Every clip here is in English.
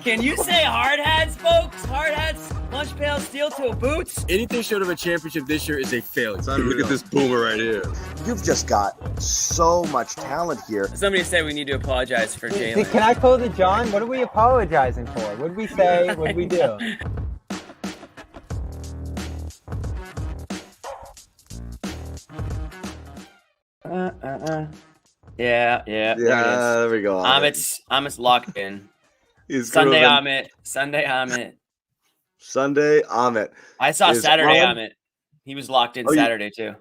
Can you say hard hats, folks? Hard hats, lunch pails, steel-toe boots? Anything short of a championship this year is a failure. Look at this boomer right here. You've just got so much talent here. Somebody said we need to apologize for Jalen. Can I close it, John? What are we apologizing for? What did we say? What did we do? Yeah. There we go. Amit's locked in. He's Sunday grooving. Sunday Amit. I saw Is Saturday on? Amit. He was locked in Oh, Saturday too.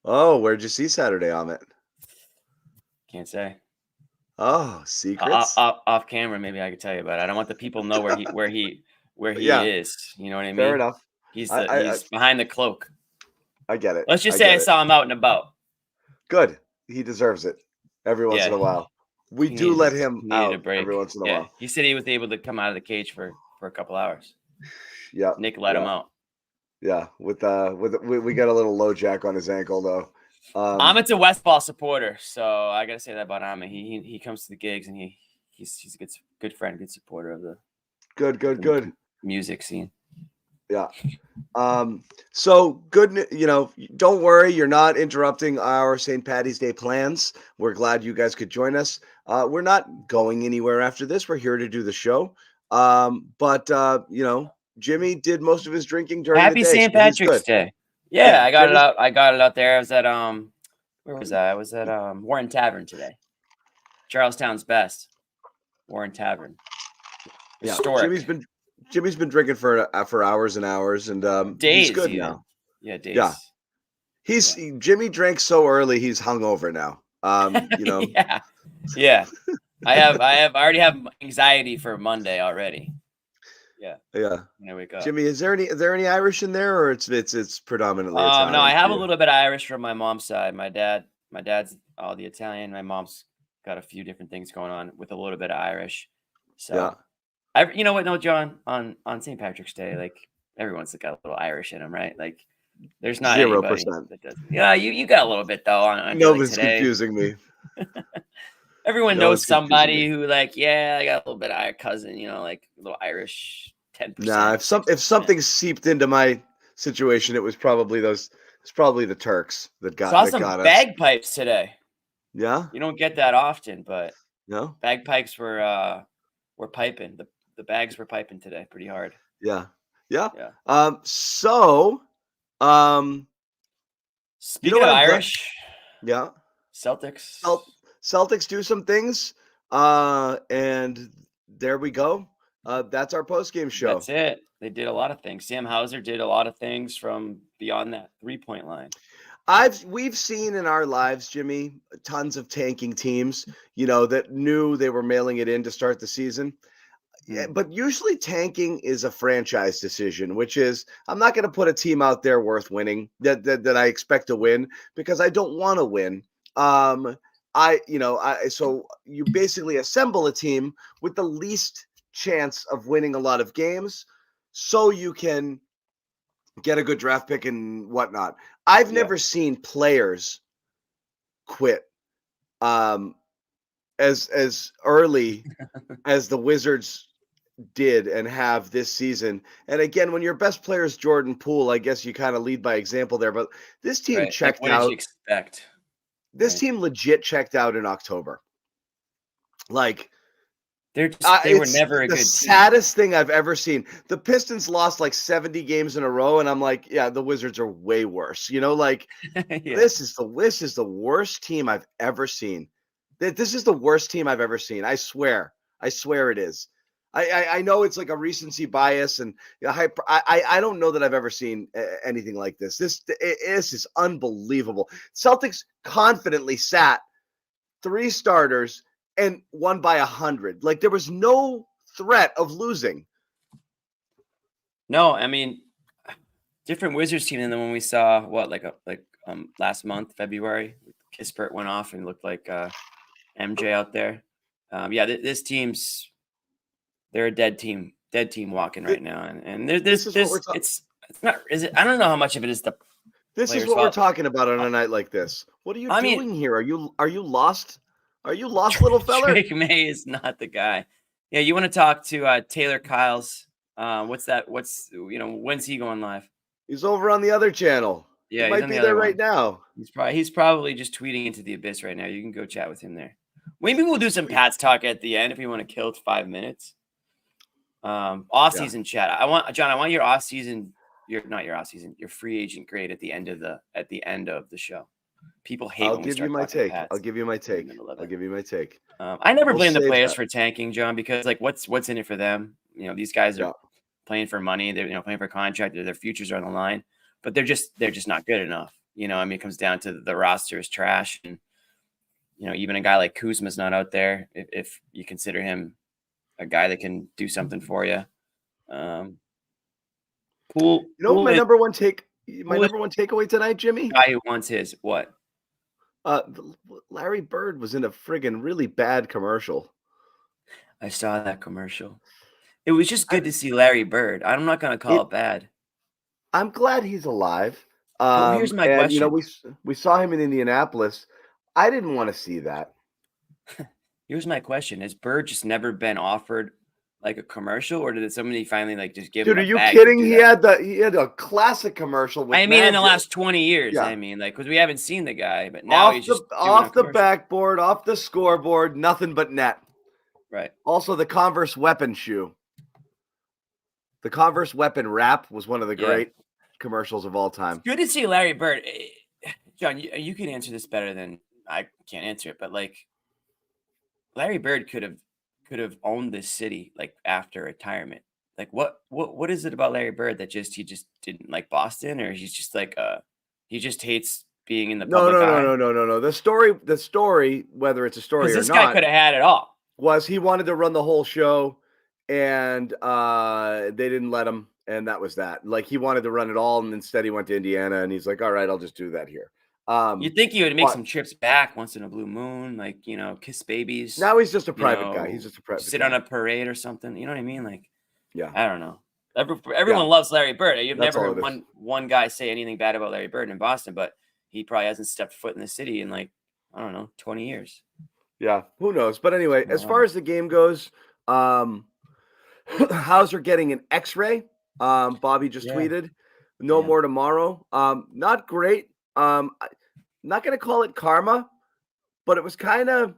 Oh, where'd you see Saturday Amit? Can't say. Oh, secrets. Off camera, maybe I could tell you about it. I don't want the people to know where he Yeah. is. You know what I mean? Fair enough. He's he's behind the cloak. I get it. Let's just say I saw him out and about. Good. He deserves it every once in a while. We do let him out every once in a while. He said he was able to come out of the cage for a couple hours. Yeah. Nick let him out. Yeah. We got a little low jack on his ankle though. Amit's a Westball supporter, so I gotta say that about Amit. He comes to the gigs and he's a good friend, good supporter of the good music scene. Yeah. So good, don't worry, you're not interrupting our St. Paddy's Day plans. We're glad you guys could join us. We're not going anywhere after this. We're here to do the show. But Jimmy did most of his drinking during Happy the day. St. Patrick's Day. Yeah, I got it out. I got it out there. I was at where was I? I was at Warren Tavern today. Charlestown's best. Warren Tavern. Historic. Yeah, Jimmy's been drinking for hours and hours, and days. He's good now. Yeah, days. Yeah, Jimmy drank so early he's hungover now. Yeah. I already have anxiety for Monday already. Yeah. When I wake up. Jimmy, is there any Irish in there, or it's predominantly Italian? No, I have a little bit of Irish from my mom's side. My dad's all the Italian. My mom's got a few different things going on with a little bit of Irish. So you know what? No, John, on St. Patrick's Day, like everyone's got a little Irish in them, right? Like there's not 0% that does. Yeah, you got a little bit though. Nobody's confusing me. Everyone knows somebody who I got a little bit of Irish cousin, like a little Irish 10%. Nah, if something seeped into my situation, it was probably the Turks that got Saw some bagpipes today. Yeah. You don't get that often, but no. Bagpipes were piping. The bags were piping today pretty hard. Yeah. Speaking of Irish, Celtics do some things, and there we go. That's our postgame show. That's it. They did a lot of things. Sam Hauser did a lot of things from beyond that 3-point line. We've seen in our lives, Jimmy, tons of tanking teams, that knew they were mailing it in to start the season. Yeah, but usually tanking is a franchise decision, which is I'm not going to put a team out there worth winning that I expect to win because I don't want to win. So you basically assemble a team with the least chance of winning a lot of games so you can get a good draft pick and whatnot. I've never seen players quit as early as the Wizards did and have this season. And again, when your best player is Jordan Poole, I guess you kind of lead by example there, but this team checked what out. Did you expect? This team legit checked out in October. Like they were never a good team. Saddest thing I've ever seen. The Pistons lost like 70 games in a row, and I'm like, yeah, the Wizards are way worse. This is the worst team I've ever seen. This is the worst team I've ever seen. I swear it is. I know it's like a recency bias, and I don't know that I've ever seen anything like this. This is unbelievable. Celtics confidently sat 3 starters and won by 100. Like there was no threat of losing. No, I mean, different Wizards team than the one we saw. Last month, February, Kispert went off and looked like MJ out there. This team's. They're a dead team walking right now, and it's not. Is it? I don't know how much of it is the. This is what we're talking about on a night like this. What are you doing here? Are you lost? Are you lost, little fella? Drake May is not the guy. Yeah, you want to talk to Taylor Kyles? What's that? When's he going live? He's over on the other channel. Yeah, he he's might on be the there other right one. now. He's probably just tweeting into the abyss right now. You can go chat with him there. Maybe we'll do some Pats talk at the end if you want to kill it 5 minutes. Off season chat. I want your off season. Not your off season. Your free agent grade at the end of the show. People hate when we start talking Pats. I'll give you my take. I never blame the save players that. for tanking, John, because like what's in it for them? These guys are playing for money. They're playing for a contract. Their futures are on the line, but they're just not good enough. It comes down to the roster is trash, and even a guy like Kuzma's not out there if you consider him a guy that can do something for you. My number one takeaway tonight, Jimmy. Guy who wants his what? Larry Bird was in a friggin' really bad commercial. I saw that commercial. It was just good to see Larry Bird. I'm not going to call it bad. I'm glad he's alive. Here's my question. We saw him in Indianapolis. I didn't want to see that. Here's my question. Has Bird just never been offered like a commercial, or did somebody finally like just give him a bag? Dude, are you kidding? He had a classic commercial with in the last 20 years, because we haven't seen the guy, but now he's just off the backboard, off the scoreboard, nothing but net. Right. Also, the Converse weapon shoe. The Converse weapon wrap was one of the great commercials of all time. It's good to see Larry Bird. John, you can answer this better than I can't answer it, but like Larry Bird could have owned this city like after retirement. Like what is it about Larry Bird that he just didn't like Boston, or he's just like he just hates being in the public eye? No. The story, whether it's a story or not, this guy could have had it all. Was he wanted to run the whole show, and they didn't let him, and that was that. Like he wanted to run it all, and instead he went to Indiana, and he's like, "All right, I'll just do that here." You'd think he would make some trips back once in a blue moon, like kiss babies. Now he's just a private guy. He's just a private. Sit on a parade or something. You know what I mean? Like, I don't know. Everyone loves Larry Bird. You've never heard one guy say anything bad about Larry Bird in Boston, but he probably hasn't stepped foot in the city in like 20 years. Yeah, who knows? But anyway, as far as the game goes, Hauser getting an X-ray. Bobby just tweeted, no more tomorrow. Not great. Not going to call it karma, but it was kind of,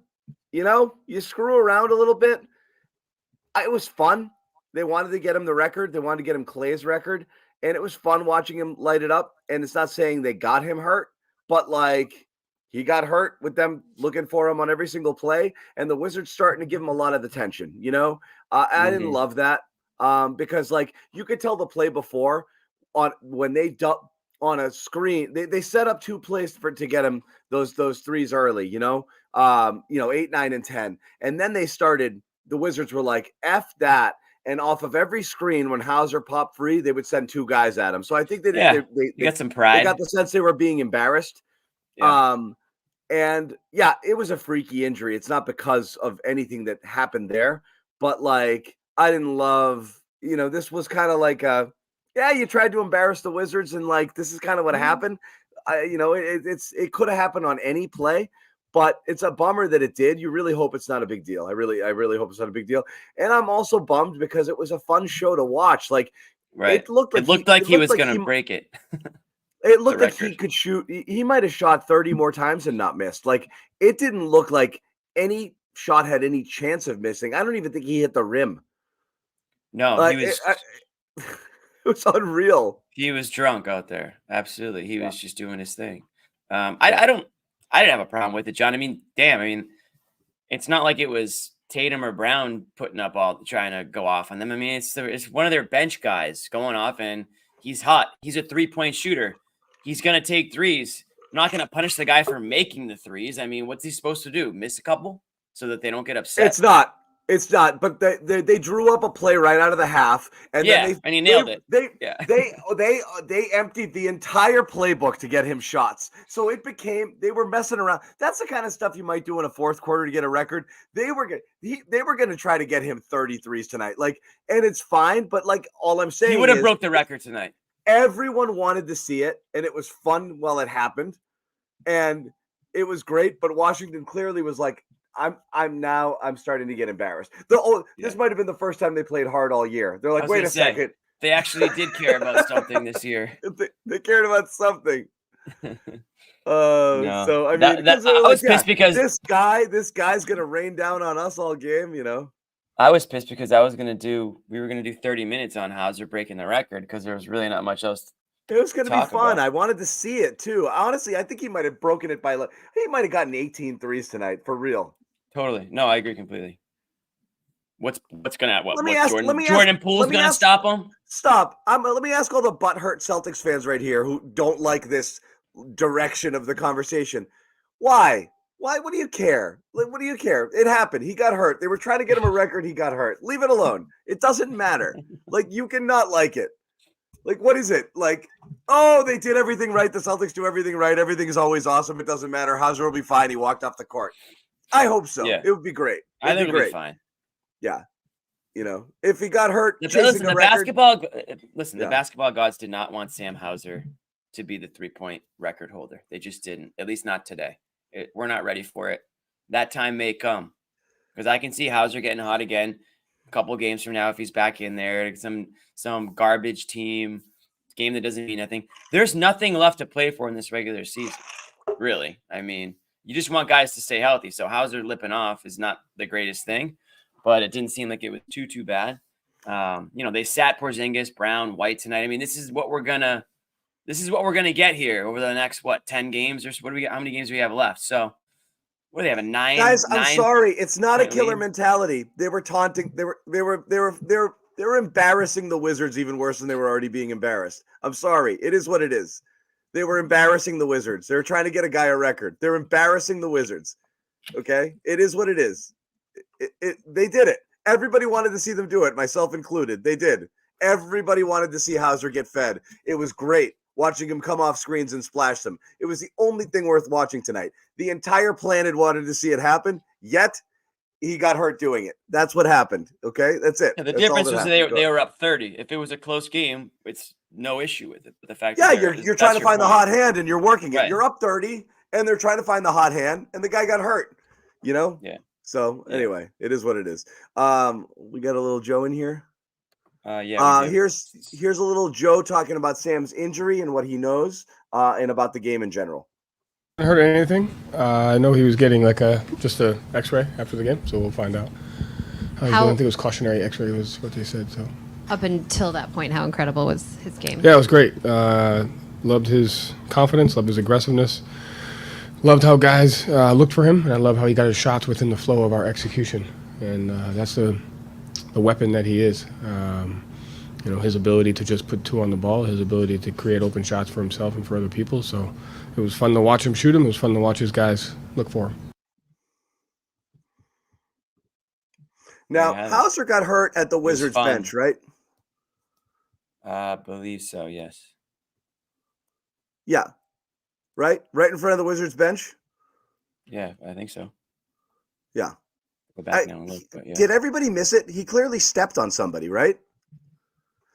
you screw around a little bit. It was fun. They wanted to get him the record. They wanted to get him Clay's record, and it was fun watching him light it up. And it's not saying they got him hurt, but like he got hurt with them looking for him on every single play, and the Wizards starting to give him a lot of attention. I didn't love that because like you could tell the play before when they on a screen, they set up two plays to get him those threes early, 8, 9, and 10. And then the Wizards were like, F that. And off of every screen, when Hauser popped free, they would send two guys at him. So I think they got some pride. They got the sense they were being embarrassed. Yeah. And it was a freaky injury. It's not because of anything that happened there, but like, I didn't love, this was kind of like you tried to embarrass the Wizards, and like this is kind of what happened. It could have happened on any play, but it's a bummer that it did. You really hope it's not a big deal. I really hope it's not a big deal. And I'm also bummed because it was a fun show to watch. Like, it looked like he was going to break it. It looked like he could shoot. He might have shot 30 more times and not missed. Like, it didn't look like any shot had any chance of missing. I don't even think he hit the rim. No, like, he was. It was unreal. He was drunk out there. Absolutely. He was just doing his thing. I didn't have a problem with it, John. I mean, it's not like it was Tatum or Brown putting up trying to go off on them. I mean, it's one of their bench guys going off, and he's hot. He's a 3-point shooter. He's going to take threes. I'm not going to punish the guy for making the threes. I mean, what's he supposed to do? Miss a couple so that they don't get upset? It's not, but they drew up a play right out of the half, and then he nailed it. They emptied the entire playbook to get him shots. So it became they were messing around. That's the kind of stuff you might do in a fourth quarter to get a record. They were going to try to get him 33s tonight. Like, and it's fine, but like all I'm saying, he would have broke the record tonight. Everyone wanted to see it, and it was fun while it happened, and it was great. But Washington clearly was like, I'm starting to get embarrassed. This might have been the first time they played hard all year. They're like, wait a second. They actually did care about something this year. They cared about something. No. So I mean, I was pissed because this guy's gonna rain down on us all game, you know. I was pissed because we were gonna do 30 minutes on Hauser breaking the record because there was really not much else. It was gonna be fun. About. I wanted to see it too. Honestly, I think he might have broken it by he might have gotten 18 threes tonight for real. Totally. No, I agree completely. What's gonna Jordan Poole's gonna stop him? Stop. Let me ask all the butthurt Celtics fans right here who don't like this direction of the conversation. Why? What do you care? What do you care? It happened. He got hurt. They were trying to get him a record. He got hurt. Leave it alone. It doesn't matter. Like, you cannot like it. Like, what is it? Like, oh, they did everything right. The Celtics do everything right. Everything is always awesome. It doesn't matter. Hauser will be fine. He walked off the court. I hope so. Yeah. It would be great. I think it'll be fine. Yeah. You know, if he got hurt, the basketball gods did not want Sam Hauser to be the 3-point record holder. They just didn't, at least not today. We're not ready for it. That time may come because I can see Hauser getting hot again a couple games from now if he's back in there. Some garbage game that doesn't mean nothing. There's nothing left to play for in this regular season, really. I mean, you just want guys to stay healthy. So Hauser lipping off is not the greatest thing, but it didn't seem like it was too bad. They sat Porzingis, Brown, White tonight. I mean, this is what we're gonna get here over the next 10 games or what do we got? How many games do we have left? So what do they have? A 9? Guys, I'm sorry, it's not a killer mentality. They were taunting. They were embarrassing the Wizards even worse than they were already being embarrassed. I'm sorry, it is what it is. They were embarrassing the Wizards. They were trying to get a guy a record. They're embarrassing the Wizards. Okay, it is what it is. They did it. Everybody wanted to see them do it, myself included. They did. Everybody wanted to see Hauser get fed. It was great watching him come off screens and splash them. It was the only thing worth watching tonight. The entire planet wanted to see it happen, yet he got hurt doing it. That's what happened. Okay, that's it. Yeah, the difference was they were up 30. If it was a close game, it's no issue with it. But the fact, you're trying to find the hot hand and you're working it. Right. You're up 30, and they're trying to find the hot hand, and the guy got hurt. You know. Yeah. So anyway, it is what it is. We got a little Joe in here. Here's a little Joe talking about Sam's injury and what he knows, and about the game in general. I heard anything. I know he was getting just a X-ray after the game, so we'll find out. I think it was cautionary X-ray was what they said. So up until that point, how incredible was his game? Yeah, it was great. Loved his confidence, loved his aggressiveness, loved how guys looked for him, and I love how he got his shots within the flow of our execution. And that's the weapon that he is. His ability to just put two on the ball, his ability to create open shots for himself and for other people. So it was fun to watch him shoot him. It was fun to watch his guys look for him. Now, Hauser got hurt at the Wizards bench, right? I believe so, yes. Yeah. Right in front of the Wizards bench? Yeah, I think so. Yeah. Go back now and look, but yeah. Did everybody miss it? He clearly stepped on somebody, right?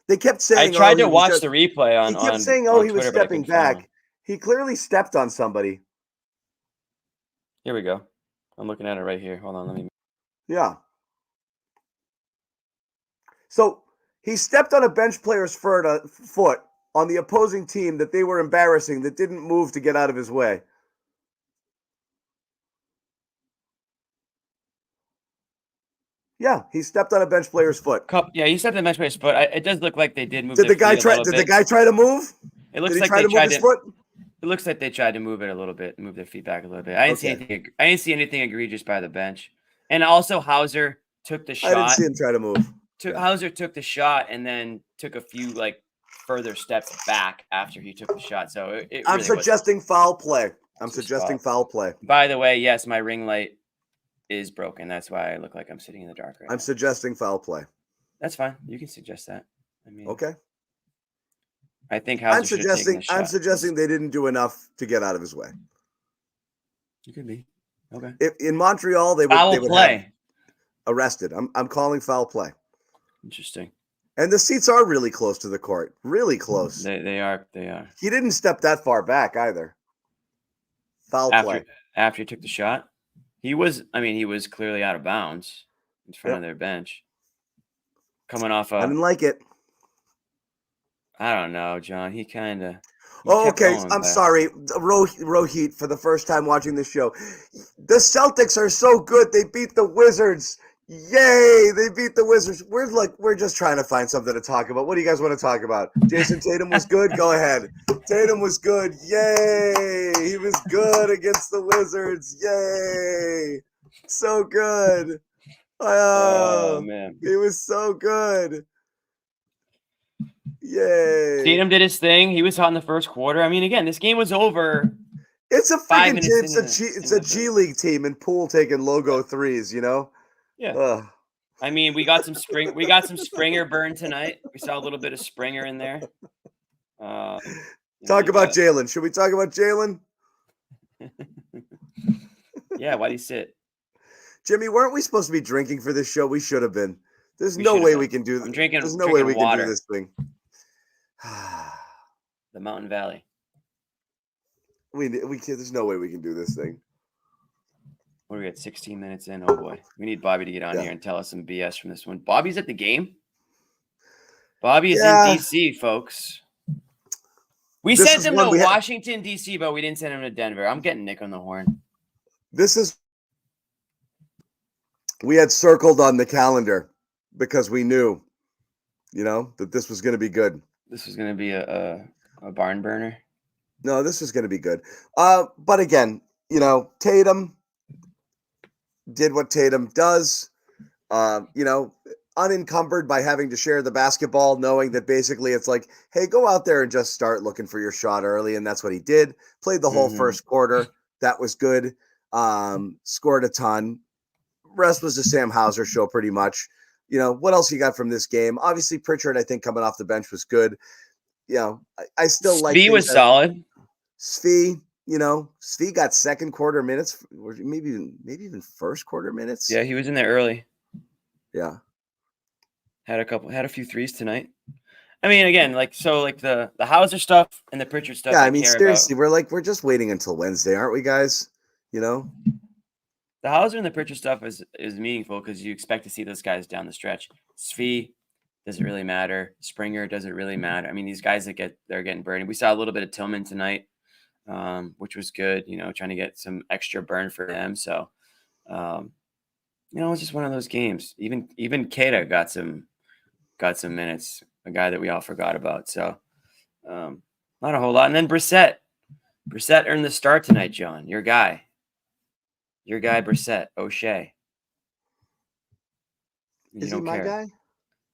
They kept saying. I tried to watch the replay on. He kept saying, he was stepping back. He clearly stepped on somebody. Here we go. I'm looking at it right here. Hold on, let me. Yeah. So he stepped on a bench player's foot on the opposing team that they were embarrassing, that didn't move to get out of his way. Yeah, he stepped on a bench player's foot. Yeah, he stepped on a bench player's foot. It does look like they did move. Did the guy try to move? It looks like they tried to. It looks like they tried to move it a little bit, move their feet back a little bit. I didn't see anything egregious by the bench. And also, Hauser took the shot. I didn't see him try to move. Hauser took the shot and then took a few further steps back after he took the shot. So I'm suggesting foul play. Foul play. By the way, yes, my ring light is broken. That's why I look like I'm sitting in the dark right now. I'm suggesting foul play. That's fine. You can suggest that. Okay. I think I'm suggesting they didn't do enough to get out of his way. You could be. Okay. If in Montreal they would have arrested. I'm calling foul play. Interesting. And the seats are really close to the court. Really close. They are. He didn't step that far back either. Foul play. After he took the shot? He was clearly out of bounds in front of their bench. Coming off I didn't like it. I don't know, John. He kind of. Oh, okay. I'm sorry. Rohit, for the first time watching this show. The Celtics are so good. They beat the Wizards. Yay! They beat the Wizards. We're just trying to find something to talk about. What do you guys want to talk about? Jason Tatum was good? Go ahead. Tatum was good. Yay! He was good against the Wizards. Yay! So good. Oh, man. He was so good. Yay. Tatum did his thing. He was hot in the first quarter. I mean, again, this game was over. It's a freaking it's a G League team and Poole taking logo threes, you know? Yeah. Ugh. I mean, we got some Springer burn tonight. We saw a little bit of Springer in there. Talk about Jalen. Should we talk about Jalen? Yeah, why'd he sit? Jimmy, weren't we supposed to be drinking for this show? We should have been. There's no way we can do this. There's no way we can do this thing. The Mountain Valley. We can't. There's no way we can do this thing. What are we at? 16 minutes in. Oh boy, we need Bobby to get on here and tell us some BS from this one. Bobby's at the game. Bobby is in DC, folks. We sent him to Washington, DC, but we didn't send him to Denver. I'm getting Nick on the horn. We had circled on the calendar because we knew, that this was going to be good. This was going to be a barn burner. No, this is going to be good. But again, Tatum did what Tatum does, unencumbered by having to share the basketball, knowing that basically it's like, hey, go out there and just start looking for your shot early. And that's what he did. Played the whole first quarter. That was good. Scored a ton. Rest was the Sam Hauser show pretty much. What else you got from this game? Obviously, Pritchard, I think, coming off the bench was good. I still like Svi was solid. Svi, Svi got second quarter minutes, or maybe even first quarter minutes. Yeah, he was in there early. Yeah. Had a few threes tonight. I mean, again, the Hauser stuff and the Pritchard stuff. Yeah, I mean, seriously, we're just waiting until Wednesday, aren't we, guys? The Hauser and the Pritchard stuff is meaningful because you expect to see those guys down the stretch. Svi doesn't really matter. Springer doesn't really matter. I mean, these guys they're getting burned. We saw a little bit of Tillman tonight, which was good. Trying to get some extra burn for them. So, it's just one of those games. Even Keita got some minutes. A guy that we all forgot about. So, not a whole lot. And then Brissett earned the start tonight. John, your guy, Brissett, O'Shea. Is he my guy?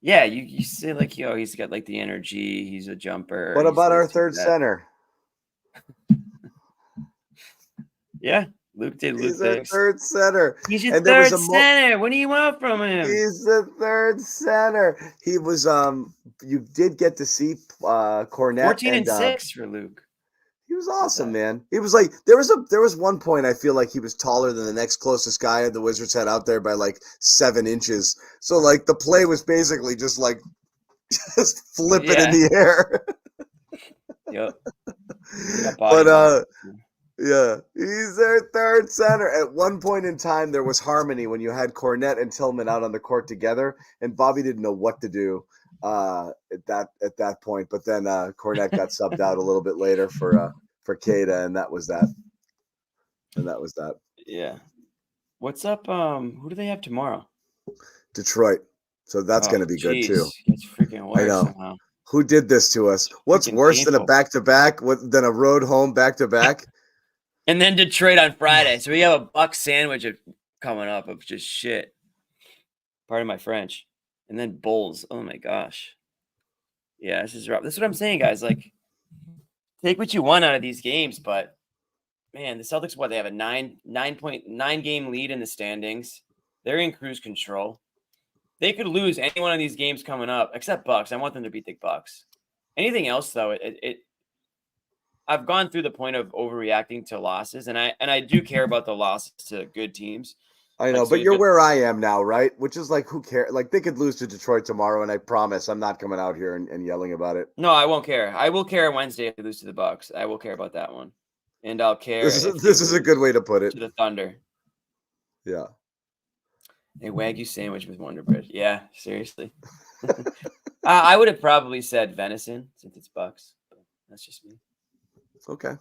Yeah, you say he's got the energy. He's a jumper. What about our third center? Yeah, Luke did. He's our third center. He's your third center. What do you want from him? He's the third center. He was. You did get to see Cornette. 14 and 6 for Luke. He was awesome, man. He was there was one point I feel like he was taller than the next closest guy the Wizards had out there by 7 inches. So the play was basically just flipping in the air. Yep. But yeah, he's their third center. At one point in time, there was harmony when you had Cornette and Tillman out on the court together, and Bobby didn't know what to do at that point. But then Cornette got subbed out a little bit later for Keita, and that was that. Yeah. What's up? Who do they have tomorrow? Detroit. So that's going to be good too. It's freaking worse. I know. Somehow. Who did this to us? What's worse than a back-to-back? Than a road home back-to-back? And then Detroit on Friday. So we have a buck sandwich coming up of just shit. Pardon my French. And then Bulls. Oh my gosh. Yeah, this is rough. This is what I'm saying, guys. Take what you want out of these games, but man, the Celtics, they have a 9.9 game lead in the standings. They're in cruise control. They could lose any one of these games coming up, except Bucks. I want them to beat the Bucks. Anything else, though, I've gone through the point of overreacting to losses, and I do care about the losses to good teams. I know, but you're where I am now, right? Which is who cares? They could lose to Detroit tomorrow, and I promise I'm not coming out here and yelling about it. No, I won't care. I will care Wednesday if they lose to the Bucks. I will care about that one, and I'll care. This is a good way to put it. To the Thunder. Yeah. A Wagyu sandwich with Wonder Bread. Yeah, seriously. I would have probably said venison since it's Bucks. But that's just me. Okay.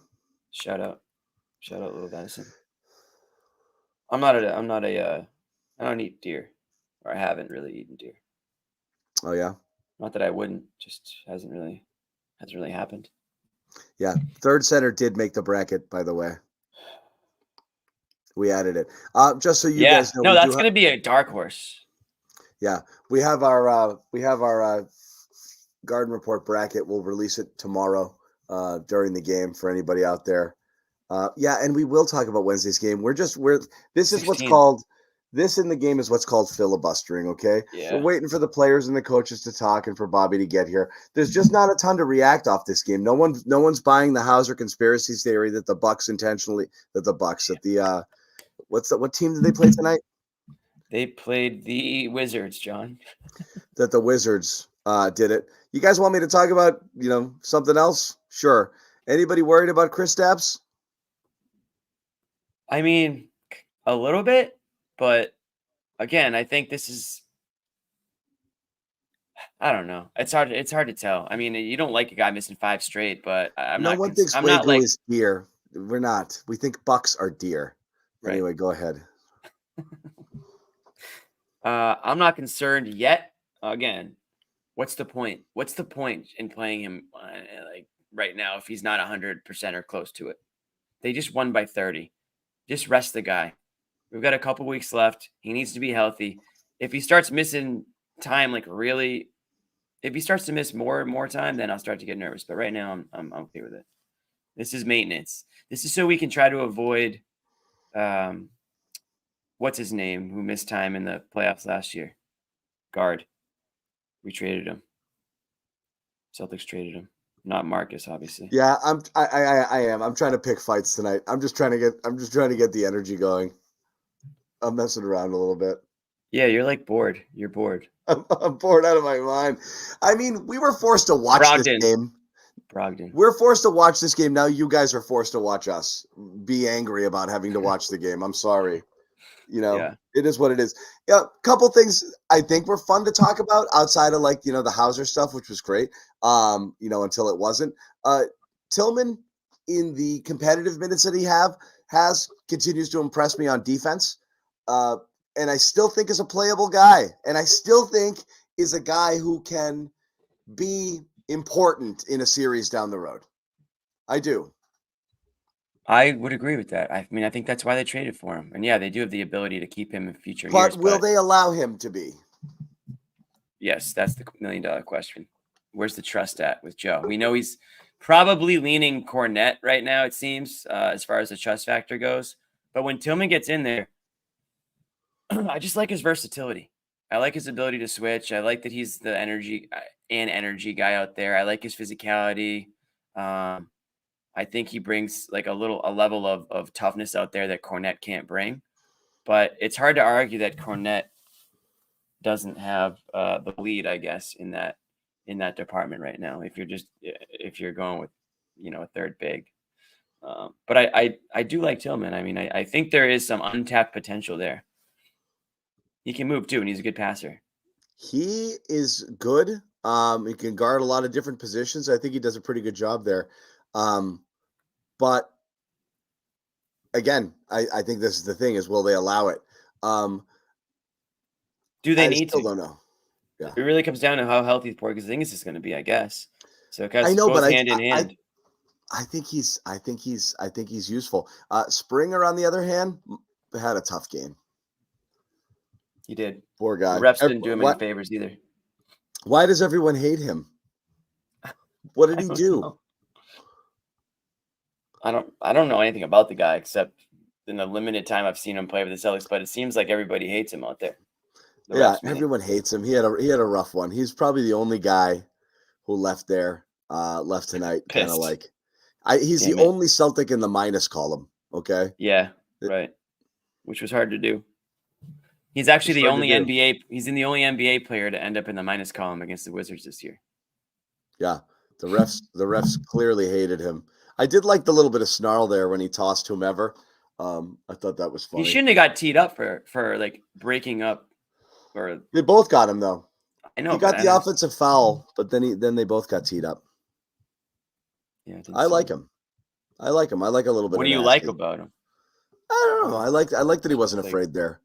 Shout out, little venison. I don't eat deer, or I haven't really eaten deer. Oh yeah. Not that I wouldn't, just hasn't really happened. Yeah. Third center did make the bracket, by the way. We added it. Just so you guys know, no, that's going to be a dark horse. Yeah, we have our Garden Report bracket. We'll release it tomorrow during the game for anybody out there. Yeah, and we will talk about Wednesday's game. This is what's 16. called this in the game is what's called filibustering. Okay, Yeah. We're waiting for the players and the coaches to talk and for Bobby to get here. There's just not a ton to react off this game. No one's buying the Hauser conspiracy theory that the Bucks what team did they play tonight? They played the Wizards, John. That the Wizards did it. You guys want me to talk about, something else? Sure. Anybody worried about Kristaps? I mean, a little bit, but again, I think this is, I don't know. It's hard to tell. I mean, you don't like a guy missing 5 straight, but I'm not like is deer. We're not. We think Bucks are deer. Right. Anyway, go ahead. I'm not concerned yet. Again, what's the point? What's the point in playing him like right now if he's not 100% or close to it? They just won by 30. Just rest the guy. We've got a couple weeks left. He needs to be healthy. If he starts missing time, if he starts to miss more and more time, then I'll start to get nervous. But right now, I'm okay with it. This is maintenance. This is so we can try to avoid what's his name, who missed time in the playoffs last year? Guard. We traded him. Celtics traded him. Not Marcus, obviously. Yeah, I am. I'm trying to pick fights tonight. I'm just trying to get the energy going. I'm messing around a little bit. Yeah, you're like bored. You're bored. I'm bored out of my mind. I mean, we were forced to watch this game. Brogdon. We're forced to watch this game. Now you guys are forced to watch us be angry about having to watch the game. I'm sorry. It is what it is. Yeah, a couple things I think were fun to talk about outside of the Hauser stuff, which was great. Until it wasn't. Tillman, in the competitive minutes that he continues to impress me on defense. And I still think is a playable guy. And I still think is a guy who can be important in a series down the road. I do. I would agree with that. I mean, I think that's why they traded for him. And yeah, they do have the ability to keep him in future years. But will they allow him to be? Yes, that's the $1 million question. Where's the trust at with Joe? We know he's probably leaning Cornet right now, it seems, as far as the trust factor goes. But when Tillman gets in there, I just like his versatility. I like his ability to switch. I like that he's the energy guy out there. I like his physicality. I think he brings a level of toughness out there that Cornet can't bring. But it's hard to argue that Cornet doesn't have the lead, I guess, in that department right now. If you're going with a third big, but I do like Tillman. I mean, I think there is some untapped potential there. He can move too, and he's a good passer. He is good. He can guard a lot of different positions. I think he does a pretty good job there. But again, I think this is the thing: is will they allow it? Do they need to? I still don't know. Yeah, it really comes down to how healthy Porzingis is going to be, I guess. So it I know, but hand in hand. I think he's useful. Springer, on the other hand, had a tough game. He did. Poor guy. The refs didn't do him any favors either. Why does everyone hate him? What did he do? Know. I don't know anything about the guy except in the limited time I've seen him play with the Celtics, but it seems like everybody hates him out there. Everyone hates him. He had a rough one. He's probably the only guy who left tonight. Kind of like he's the only Celtic in the minus column. Okay. Yeah. Right. Which was hard to do. He's actually the only NBA. He's the only NBA player to end up in the minus column against the Wizards this year. Yeah, the refs clearly hated him. I did like the little bit of snarl there when he tossed whomever. I thought that was funny. He shouldn't have got teed up for like breaking up. Or they both got him though. I know he got the offensive foul, but then they both got teed up. Yeah, I like him. I like him. I like a little bit. What of do you nasty. like about him? I don't know. I like that he wasn't afraid there.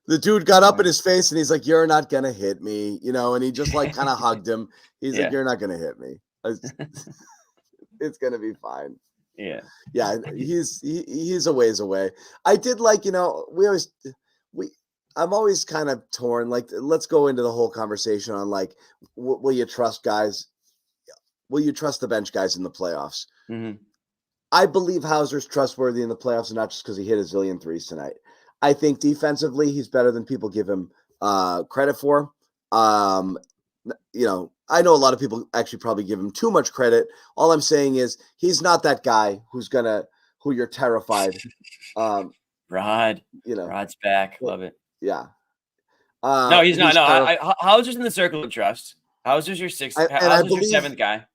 The dude got up in his face and he's like, "You're not gonna hit me," and he just like kind of hugged him. He's like, "You're not gonna hit me. It's gonna be fine." Yeah. He's a ways away. I did like, I'm always kind of torn. Like, let's go into the whole conversation on like, will you trust guys? Will you trust the bench guys in the playoffs? Mm-hmm. I believe Hauser's trustworthy in the playoffs, and not just because he hit a zillion threes tonight. I think defensively, he's better than people give him credit for. I know a lot of people actually probably give him too much credit. All I'm saying is he's not that guy who you're terrified. Rod's back. Love it. Yeah. No, he's not. No, Hauser's in the circle of trust. Hauser's your sixth. Hauser's your seventh guy.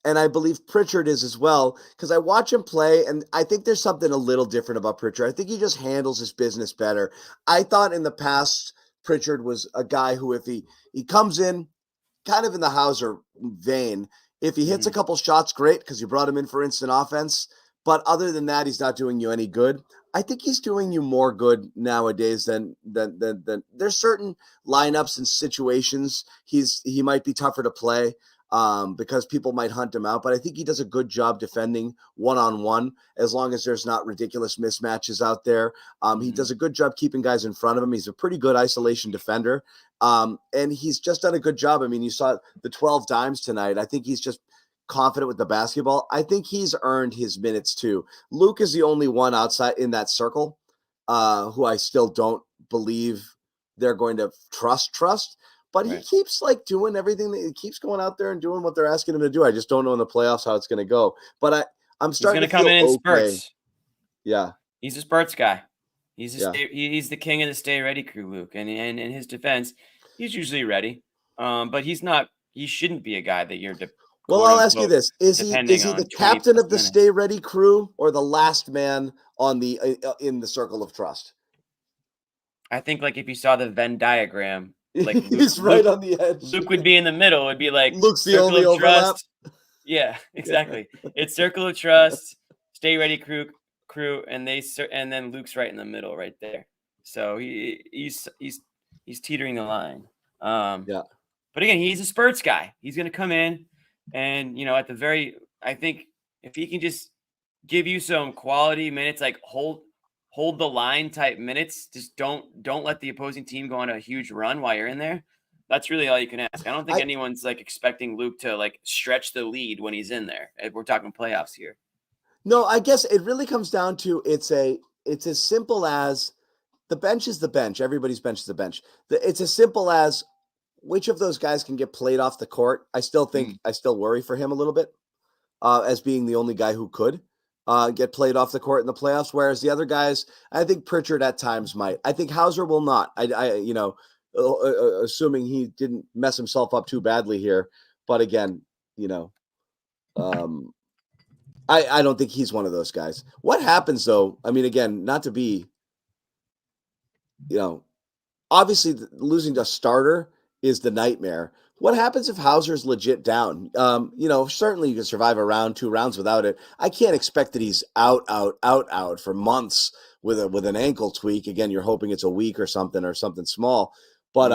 And I believe Pritchard is as well, because I watch him play, and I think there's something a little different about Pritchard. I think he just handles his business better. I thought in the past Pritchard was a guy who, if he comes in kind of in the Hauser vein, if he hits a couple shots, great, because you brought him in for instant offense. But other than that, he's not doing you any good. I think he's doing you more good nowadays than there's certain lineups and situations he might be tougher to play. Because people might hunt him out, but I think he does a good job defending one-on-one as long as there's not ridiculous mismatches out there. He does a good job keeping guys in front of him. He's a pretty good isolation defender. And he's just done a good job. I mean, you saw the 12 dimes tonight. I think he's just confident with the basketball. I think he's earned his minutes too. Luke is the only one outside in that circle who I still don't believe they're going to trust. But he keeps like doing everything. He keeps going out there and doing what they're asking him to do. I just don't know in the playoffs how it's going to go. But I'm starting to come in spurts. Yeah, he's a spurts guy. He's the king of the stay ready crew, Luke. And in his defense, he's usually ready. But he's not. He shouldn't be a guy that you're. Well, I'll ask you this: Is he the captain of the stay ready crew or the last man on the in the circle of trust? I think like if you saw the Venn diagram. Like he's right on the edge. Luke would be in the middle. It'd be like Luke's the only overlap. Yeah, exactly. It's circle of trust, stay ready crew, and then Luke's right in the middle, right there. So he's teetering the line. But again, he's a spurts guy. He's gonna come in, and I think if he can just give you some quality minutes, like hold the line type minutes. Just don't let the opposing team go on a huge run while you're in there. That's really all you can ask. I don't think anyone's like expecting Luke to like stretch the lead when he's in there. We're talking playoffs here. No, I guess it really comes down to it's as simple as the bench is the bench. Everybody's bench is the bench. It's as simple as which of those guys can get played off the court. I still think I still worry for him a little bit as being the only guy who could. Get played off the court in the playoffs, whereas the other guys, I think Pritchard at times might. I think Hauser will not. Assuming he didn't mess himself up too badly here. But again, I don't think he's one of those guys. What happens though? I mean, again, not to be, obviously losing to a starter is the nightmare. What happens if Hauser's legit down? Certainly you can survive a round, 2 rounds without it. I can't expect that he's out for months with an ankle tweak. Again, you're hoping it's a week or something small. But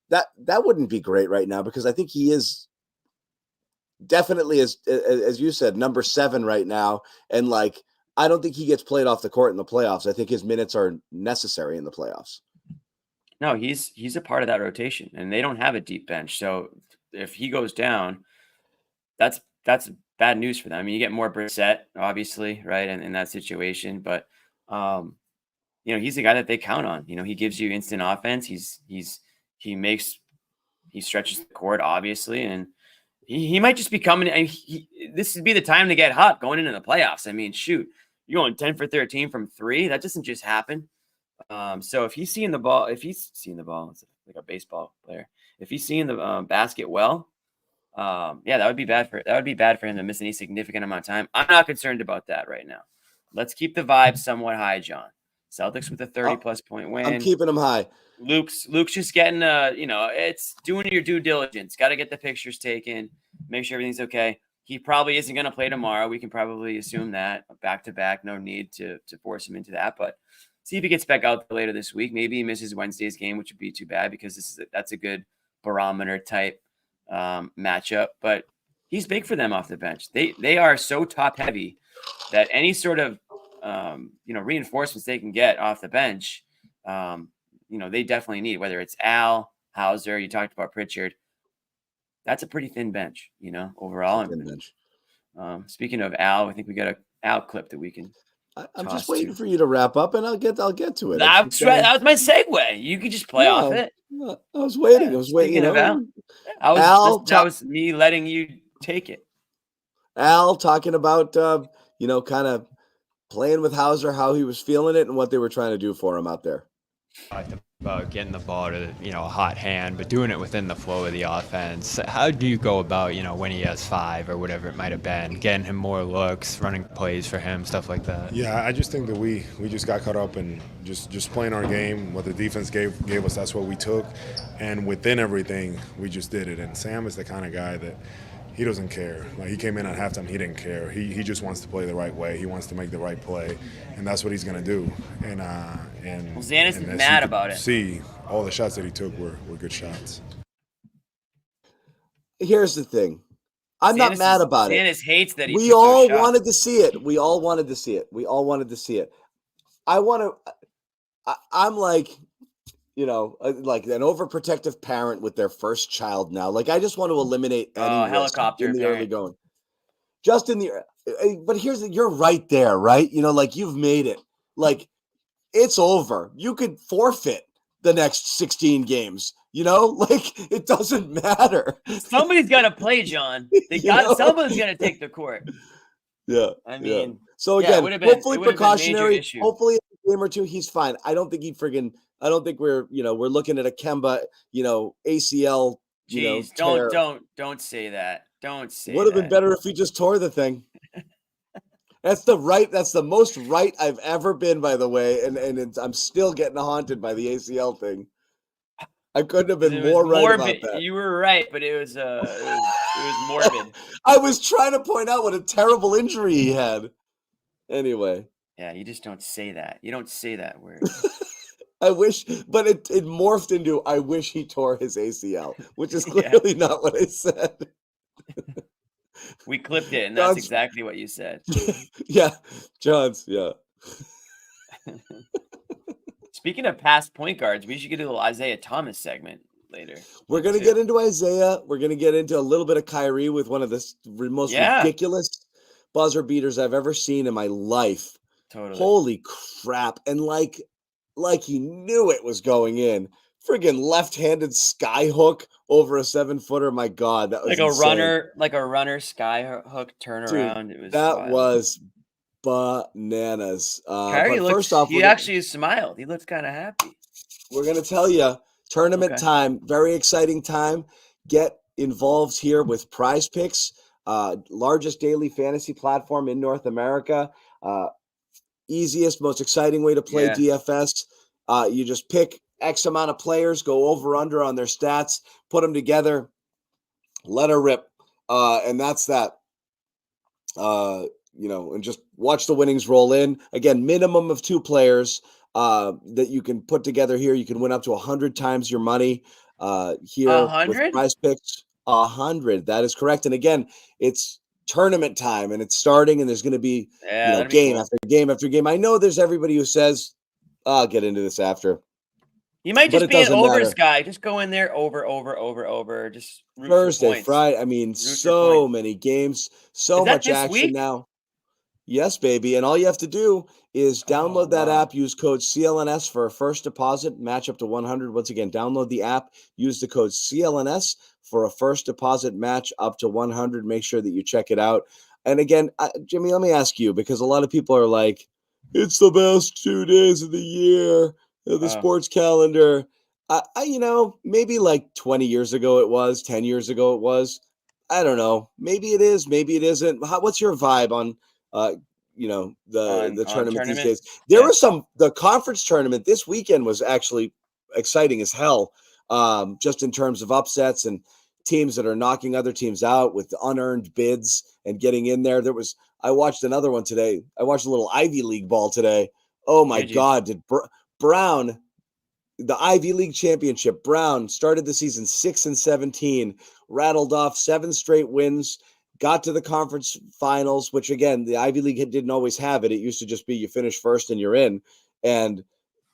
that wouldn't be great right now because I think he is definitely, as you said, number 7 right now. And like, I don't think he gets played off the court in the playoffs. I think his minutes are necessary in the playoffs. No, he's a part of that rotation, and they don't have a deep bench. So if he goes down, that's bad news for them. I mean, you get more Brissett, obviously, right, in that situation. But he's the guy that they count on. He gives you instant offense. He stretches the court, obviously, and he might just be coming. This would be the time to get hot going into the playoffs. I mean, shoot, you're going 10 for 13 from 3. That doesn't just happen. So if he's seeing the ball, it's like a baseball player. If he's seeing the basket well, that would be bad for him to miss any significant amount of time. I'm not concerned about that right now. let's keep the vibe somewhat high, John. Celtics with a 30-plus point win. I'm keeping them high. Luke's just getting it's doing your due diligence. Got to get the pictures taken, make sure everything's okay. He probably isn't going to play tomorrow. We can probably assume that back to back. No need to force him into that, but see if he gets back out there later this week. Maybe he misses Wednesday's game, which would be too bad because that's a good barometer type matchup. But he's big for them off the bench. They are so top heavy that any sort of reinforcements they can get off the bench, they definitely need. Whether it's Al, Hauser, you talked about Pritchard. That's a pretty thin bench, overall. Thin bench. Speaking of Al, I think we got an Al clip that we can. I'm just waiting for you to wrap up, and I'll get to it. That's right. That was my segue. You could just play off it. I was waiting. I was waiting. That was me letting you take it. Al talking about kind of playing with Hauser, how he was feeling it, and what they were trying to do for him out there. About getting the ball to a hot hand, but doing it within the flow of the offense. How do you go about when he has 5 or whatever it might have been, getting him more looks, running plays for him, stuff like that? Yeah, I just think that we just got caught up in just playing our game. What the defense gave us, that's what we took, and within everything, we just did it. And Sam is the kind of guy that he doesn't care. Like, he came in at halftime, he didn't care. He just wants to play the right way. He wants to make the right play, and that's what he's going to do. And Zannis is mad about it. See, all the shots that he took were good shots. Here's the thing. I'm not mad about it. Zannis hates that he We all wanted to see it. I'm like, like an overprotective parent with their first child now. Like, I just want to eliminate any helicopter in the early going. Just in the but you're right there, right? Like, you've made it. Like, it's over. You could forfeit the next 16 games. Like, it doesn't matter. Somebody's got to play, John. Someone's got to take the court. Yeah. I mean, so again, hopefully precautionary. Hopefully a game or two, he's fine. I don't think we're looking at a Kemba, ACL. Jeez, don't say that. Don't say. Would have been better if he just tore the thing. That's the most right I've ever been, by the way, and I'm still getting haunted by the ACL thing. I couldn't have been more right about that. You were right, but it was morbid. I was trying to point out what a terrible injury he had. Anyway. Yeah, you just don't say that. You don't say that word. I wish, but it morphed into I wish he tore his ACL, which is clearly not what I said. We clipped it, and that's exactly what you said. Yeah, John's, yeah. Speaking of past point guards, we should get a little Isaiah Thomas segment later. We're going to get into Isaiah. We're going to get into a little bit of Kyrie with one of the most ridiculous buzzer beaters I've ever seen in my life. Totally. Holy crap. And like he knew it was going in. Friggin' left-handed sky hook over a 7-footer. My God, that was insane. like a runner sky hook turnaround. Dude, it was bananas. Kyrie first off, he actually smiled. He looked kind of happy. We're gonna tell you, tournament time, very exciting time. Get involved here with PrizePicks, largest daily fantasy platform in North America. Easiest, most exciting way to play DFS. You just pick X amount of players, go over under on their stats, put them together, let her rip. And that's that. And just watch the winnings roll in. Again, minimum of 2 players that you can put together here. You can win up to 100 times your money here 100? with PrizePicks. 100. That is correct. And again, it's tournament time and it's starting, and there's going to be game after game after game. I know there's everybody who says, I'll get into this after. You might just be an overs guy. Just go in there over. Just Thursday, Friday. I mean, so many games, so much action now. Yes, baby. And all you have to do is download that app, use code CLNS for a first deposit, match up to 100. Once again, download the app, use the code CLNS for a first deposit match up to 100. Make sure that you check it out. And again, Jimmy, let me ask you, because a lot of people are like, it's the best 2 days of the year, the sports calendar. Maybe like 20 years ago it was, 10 years ago it was. I don't know. Maybe it is, maybe it isn't. What's your vibe on the tournament these tournament? days. There Yeah. was the conference tournament this weekend was actually exciting as hell. Just in terms of upsets and teams that are knocking other teams out with unearned bids and getting in there. I watched another one today. I watched a little Ivy League ball today. Oh my God. Did Brown, the Ivy League championship, Brown started the season 6-17, rattled off 7 straight wins, got to the conference finals, which again, the Ivy League didn't always have it. It used to just be you finish first and you're in. And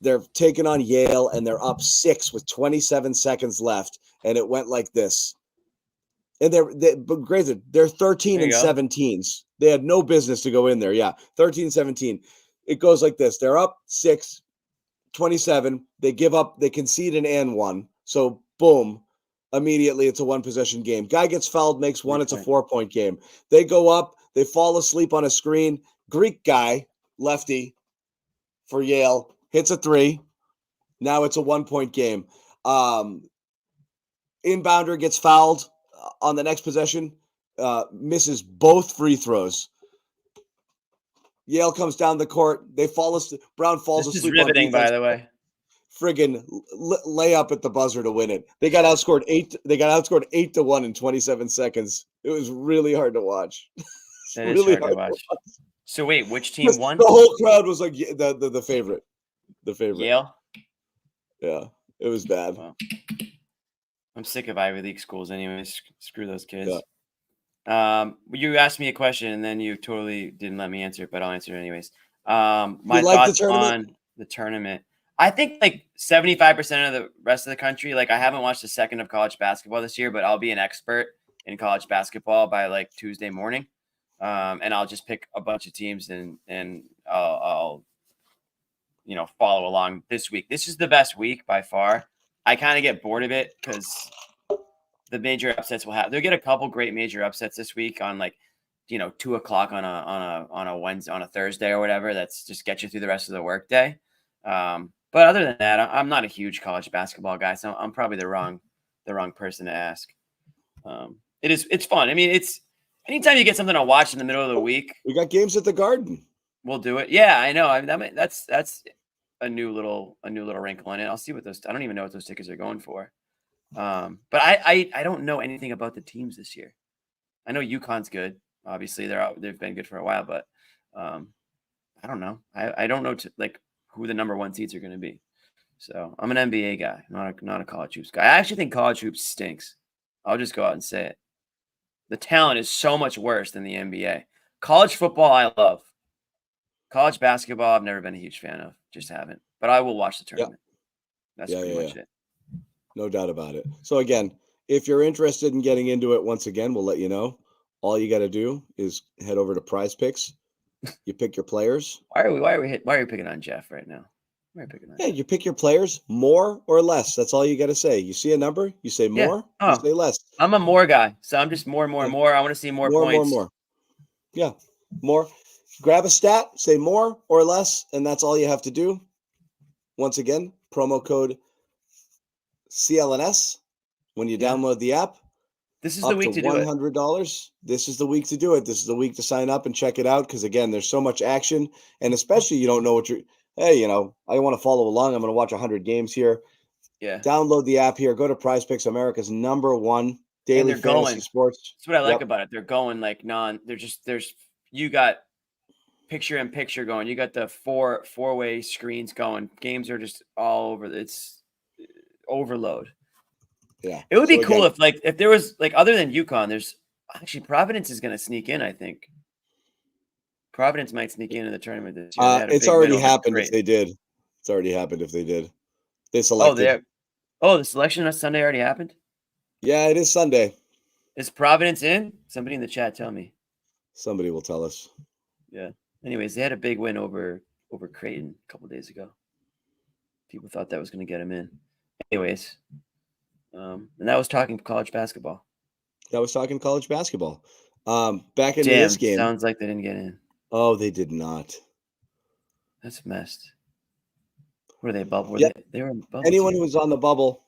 they're taking on Yale and they're up 6 with 27 seconds left. And it went like this. And but granted, they're 13 and 17s. They had no business to go in there. Yeah, 13-17. It goes like this. They're up 6, 27. They give up. They concede an and one. So boom, immediately it's a 1-possession game. Guy gets fouled, makes one. It's a 4-point game. They go up. They fall asleep on a screen. Greek guy, lefty for Yale, hits a 3. Now it's a 1-point game. Inbounder gets fouled on the next possession, misses both free throws. Yale comes down the court. They Brown falls asleep. This is riveting, by the way. Friggin' layup at the buzzer to win it. They got outscored 8-1 in 27 seconds. It was really hard to watch. That is hard to watch. So wait, which team won? The whole crowd was like the favorite. The favorite. Yale? Yeah, it was bad. Wow. I'm sick of Ivy League schools anyways. Screw those kids. Yeah. You asked me a question and then you totally didn't let me answer it, but I'll answer it anyways. My thoughts on the tournament. I think like 75% of the rest of the country, like I haven't watched a second of college basketball this year, but I'll be an expert in college basketball by like Tuesday morning. And I'll just pick a bunch of teams and I'll follow along this week. This is the best week by far. I kind of get bored of it because the major upsets they'll get a couple great major upsets this week on 2:00 on a Wednesday, on a Thursday or whatever. That's just get you through the rest of the workday. But other than that, I'm not a huge college basketball guy, so I'm probably the wrong person to ask. It's fun. I mean, it's anytime you get something to watch in the middle of the week. We got games at the Garden. We'll do it. Yeah, I know. That's a new little wrinkle in it. I'll see what I don't even know what those tickets are going for. But I don't know anything about the teams this year. I know UConn's good. Obviously, they've been good for a while, but I don't know. I don't know who the number 1 seeds are going to be. So I'm an NBA guy, not a college hoops guy. I actually think college hoops stinks. I'll just go out and say it. The talent is so much worse than the NBA. College football, I love. College basketball, I've never been a huge fan of. Just haven't. But I will watch the tournament. That's pretty much it. No doubt about it. So again, if you're interested in getting into it, once again, we'll let you know. All you got to do is head over to PrizePicks. You pick your players. Why are you picking on Jeff right now? Why are you picking on Jeff? You pick your players, more or less. That's all you got to say. You see a number, you say more, you say less. I'm a more guy, so I'm just more. I want to see more points. More. Yeah, more. Grab a stat, say more or less, and that's all you have to do. Once again, promo code CLNS when you download the app. This is the week to do it. $100. This is the week to do it. This is the week to sign up and check it out because, again, there's so much action, and especially you don't know what I want to follow along. I'm going to watch 100 games here. Yeah. Download the app here. Go to PrizePicks, America's #1 daily fantasy sports. That's what I like about it. They're going you got picture-in-picture going. You got the four-way screens going. Games are just all over. It's overload. Yeah. It would be cool if there was other than UConn, there's actually Providence is going to sneak in, I think. Providence might sneak into the tournament this year. It's already happened if they did. It's already happened if they did. They selected. The selection on Sunday already happened? Yeah, it is Sunday. Is Providence in? Somebody in the chat tell me. Somebody will tell us. Yeah. Anyways, they had a big win over Creighton a couple days ago. People thought that was going to get them in. Anyways, and that was talking college basketball. Back into this game. Sounds like they didn't get in. Oh, they did not. That's messed. Were they bubble? They were in bubble. Anyone who was on the bubble.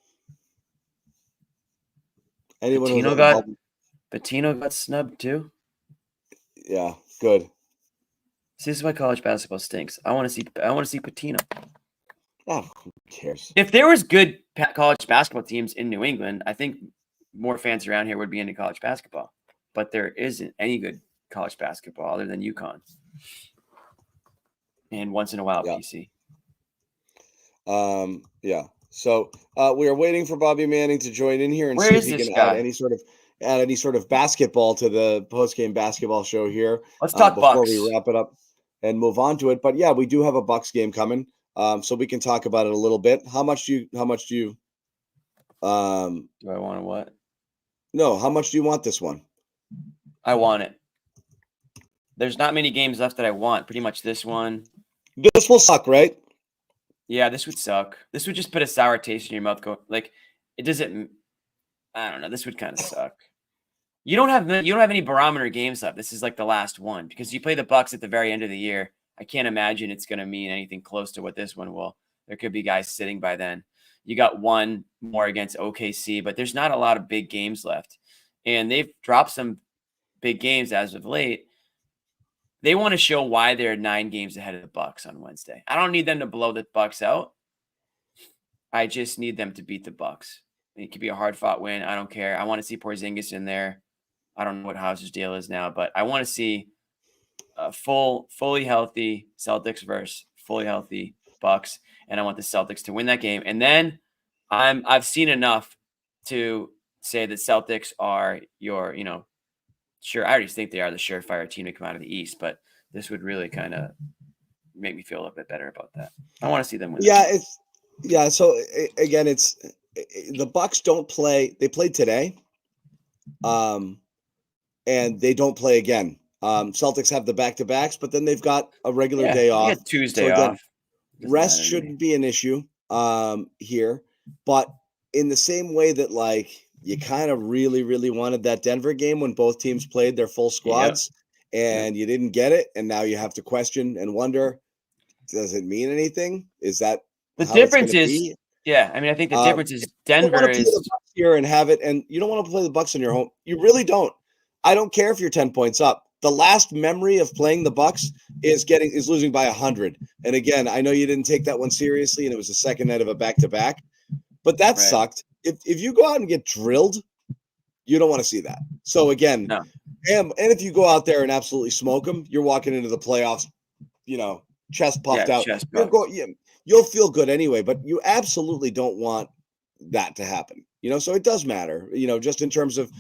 Patino got snubbed too. Yeah, good. This is why college basketball stinks. I want to see Patino. Oh, who cares? If there was good college basketball teams in New England, I think more fans around here would be into college basketball. But there isn't any good college basketball other than UConn. And once in a while, PC. Yeah. So we are waiting for Bobby Manning to join in here and Where see is if he this can guy? add any sort of basketball to the post-game basketball show here. Let's talk before Bucks. we wrap it up and move on to it. But yeah, we do have a Bucks game coming. So we can talk about it a little bit. How much do you Do I want to what? no, how much do you want this one? I want it. There's not many games left that I want. Pretty much this one. This will suck, right? Yeah, this would suck. This would just put a sour taste in your mouth. Like it doesn't. I don't know. This would kind of suck. You don't have any barometer games left. This is like the last one because you play the Bucks at the very end of the year. I can't imagine it's going to mean anything close to what this one will. There could be guys sitting by then. You got one more against OKC, but there's not a lot of big games left, and they've dropped some big games as of late. They want to show why they're 9 games ahead of the Bucks on Wednesday. I don't need them to blow the Bucks out. I just need them to beat the Bucks. It could be a hard-fought win. I don't care. I want to see Porzingis in there. I don't know what Hauser's deal is now, but I want to see a fully healthy Celtics versus fully healthy Bucks, and I want the Celtics to win that game. And then I've seen enough to say that Celtics are your, sure, I already think they are the surefire team to come out of the East, but this would really kind of make me feel a bit better about that. I want to see them win. Yeah. So again, it's the Bucks don't play. They played today, and they don't play again. Celtics have the back-to-backs, but then they've got a regular day off. Tuesday off. Rest shouldn't be an issue here, but in the same way that like you kind of really, really wanted that Denver game when both teams played their full squads and you didn't get it, and now you have to question and wonder, does it mean anything? Is that the difference is? Yeah, I mean, I think the difference is Denver is here and have it, and you don't want to play the Bucks on your home. You really don't. I don't care if you're 10 points up. The last memory of playing the Bucks is losing by 100. And again, I know you didn't take that one seriously, and it was the second night of a back-to-back, but that sucked. If you go out and get drilled, you don't want to see that. So again, and if you go out there and absolutely smoke them, you're walking into the playoffs, chest puffed out. You'll feel good anyway, but you absolutely don't want that to happen. So it does matter, just in terms of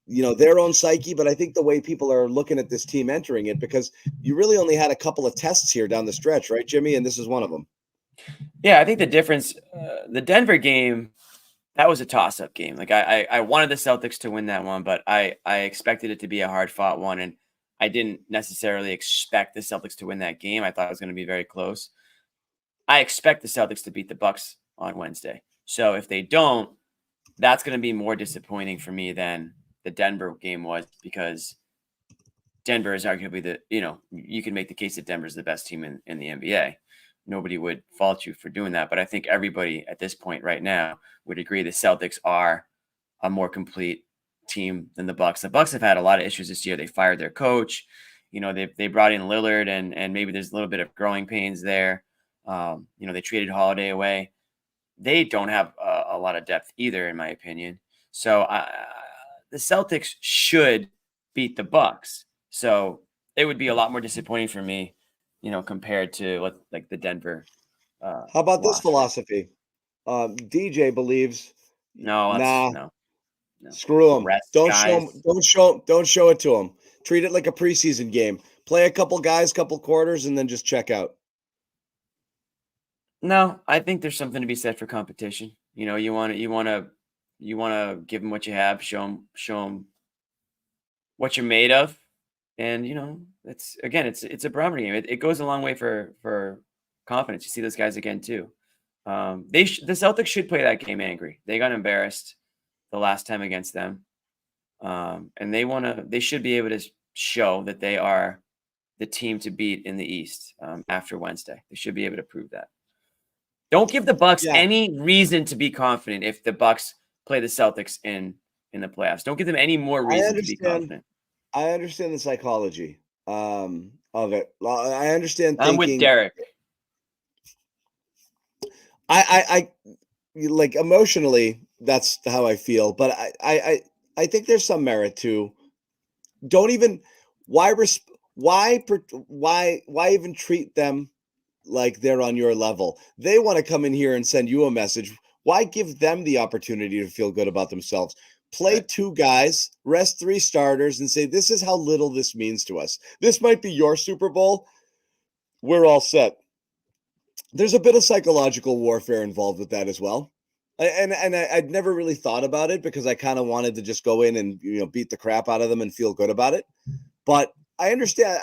their own psyche, but I think the way people are looking at this team entering it, because you really only had a couple of tests here down the stretch, right, Jimmy? And this is one of them. Yeah, I think the difference, the Denver game, that was a toss-up game. Like I wanted the Celtics to win that one, but I expected it to be a hard-fought one, and I didn't necessarily expect the Celtics to win that game. I thought it was going to be very close. I expect the Celtics to beat the Bucks on Wednesday. So if they don't, that's going to be more disappointing for me than the Denver game was, because Denver is arguably you can make the case that Denver is the best team in the NBA. Nobody would fault you for doing that. But I think everybody at this point right now would agree the Celtics are a more complete team than the Bucks. The Bucks have had a lot of issues this year. They fired their coach. They brought in Lillard, and maybe there's a little bit of growing pains there. They traded Holiday away. They don't have a lot of depth either, in my opinion. So the Celtics should beat the Bucks. So it would be a lot more disappointing for me, compared to like the Denver. How about this philosophy? DJ believes no. Screw him. Don't show it to him. Treat it like a preseason game. Play a couple guys, couple quarters, and then just check out. No, I think there's something to be said for competition. You want to give them what you have, show them what you're made of, and it's a barometer game. It goes a long way for confidence. You see those guys again too. The Celtics should play that game angry. They got embarrassed the last time against them, and they should be able to show that they are the team to beat in the East after Wednesday. They should be able to prove that. Don't give the Bucks any reason to be confident if the Bucks play the Celtics in the playoffs. Don't give them any more reason to be confident. I understand the psychology. And Okay, I understand. I'm with Derek. I like emotionally, that's how I feel. But I think there's some merit to don't even why why even treat them like they're on your level. They want to come in here and send you a message. Why give them the opportunity to feel good about themselves? Play Right. 2 guys, rest 3 starters, and say, this is how little this means to us. This might be your Super Bowl. We're all set. There's a bit of psychological warfare involved with that as well. I'd never really thought about it because I kind of wanted to just go in and beat the crap out of them and feel good about it. But I understand.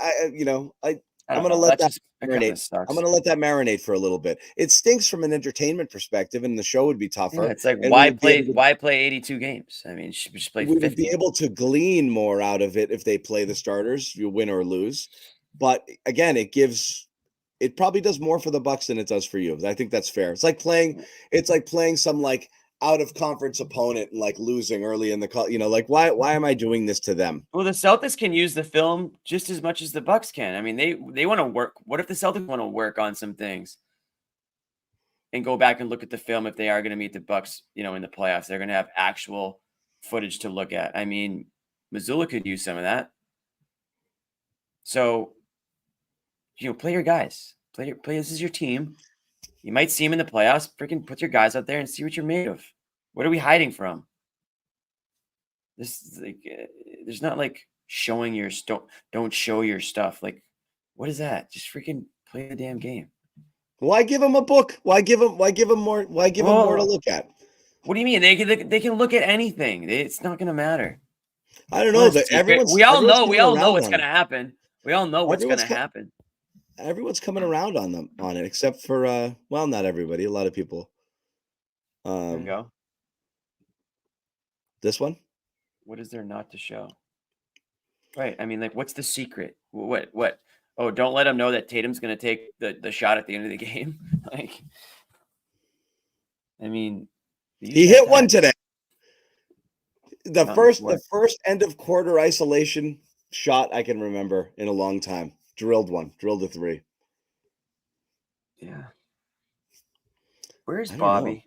I'm going to let that marinate. I'm going to let that marinate for a little bit. It stinks from an entertainment perspective, and the show would be tougher. Yeah, it's like why play 82 games? I mean, just play 50. We would be able to glean more out of it if they play the starters, you win or lose. But again, it probably does more for the Bucks than it does for you. I think that's fair. It's like playing some like out of conference opponent and like losing early in the why am I doing this to them? Well, the Celtics can use the film just as much as the Bucks can. I mean, they want to work. What if the Celtics want to work on some things and go back and look at the film if they are going to meet the Bucks, in the playoffs? They're going to have actual footage to look at. I mean, Missoula could use some of that. So, play your guys. Play. This is your team. You might see them in the playoffs. Freaking put your guys out there and see what you're made of. What are we hiding from? This is like, there's not like showing your don't show your stuff. Like, what is that? Just freaking play the damn game. Why give them a book? Why give them more? Why give them more to look at? What do you mean? They can look at anything. It's not going to matter. I don't know. We all know what's going to happen. We all know what's going to happen. Everyone's coming around on it, except for not everybody. A lot of people. There you go. This one. What is there not to show? Right. I mean, like, what's the secret? What? Oh, don't let them know that Tatum's going to take the shot at the end of the game. Like, I mean, he hit one today. The first end of quarter isolation shot I can remember in a long time. Drilled a 3. Yeah. Where's Bobby?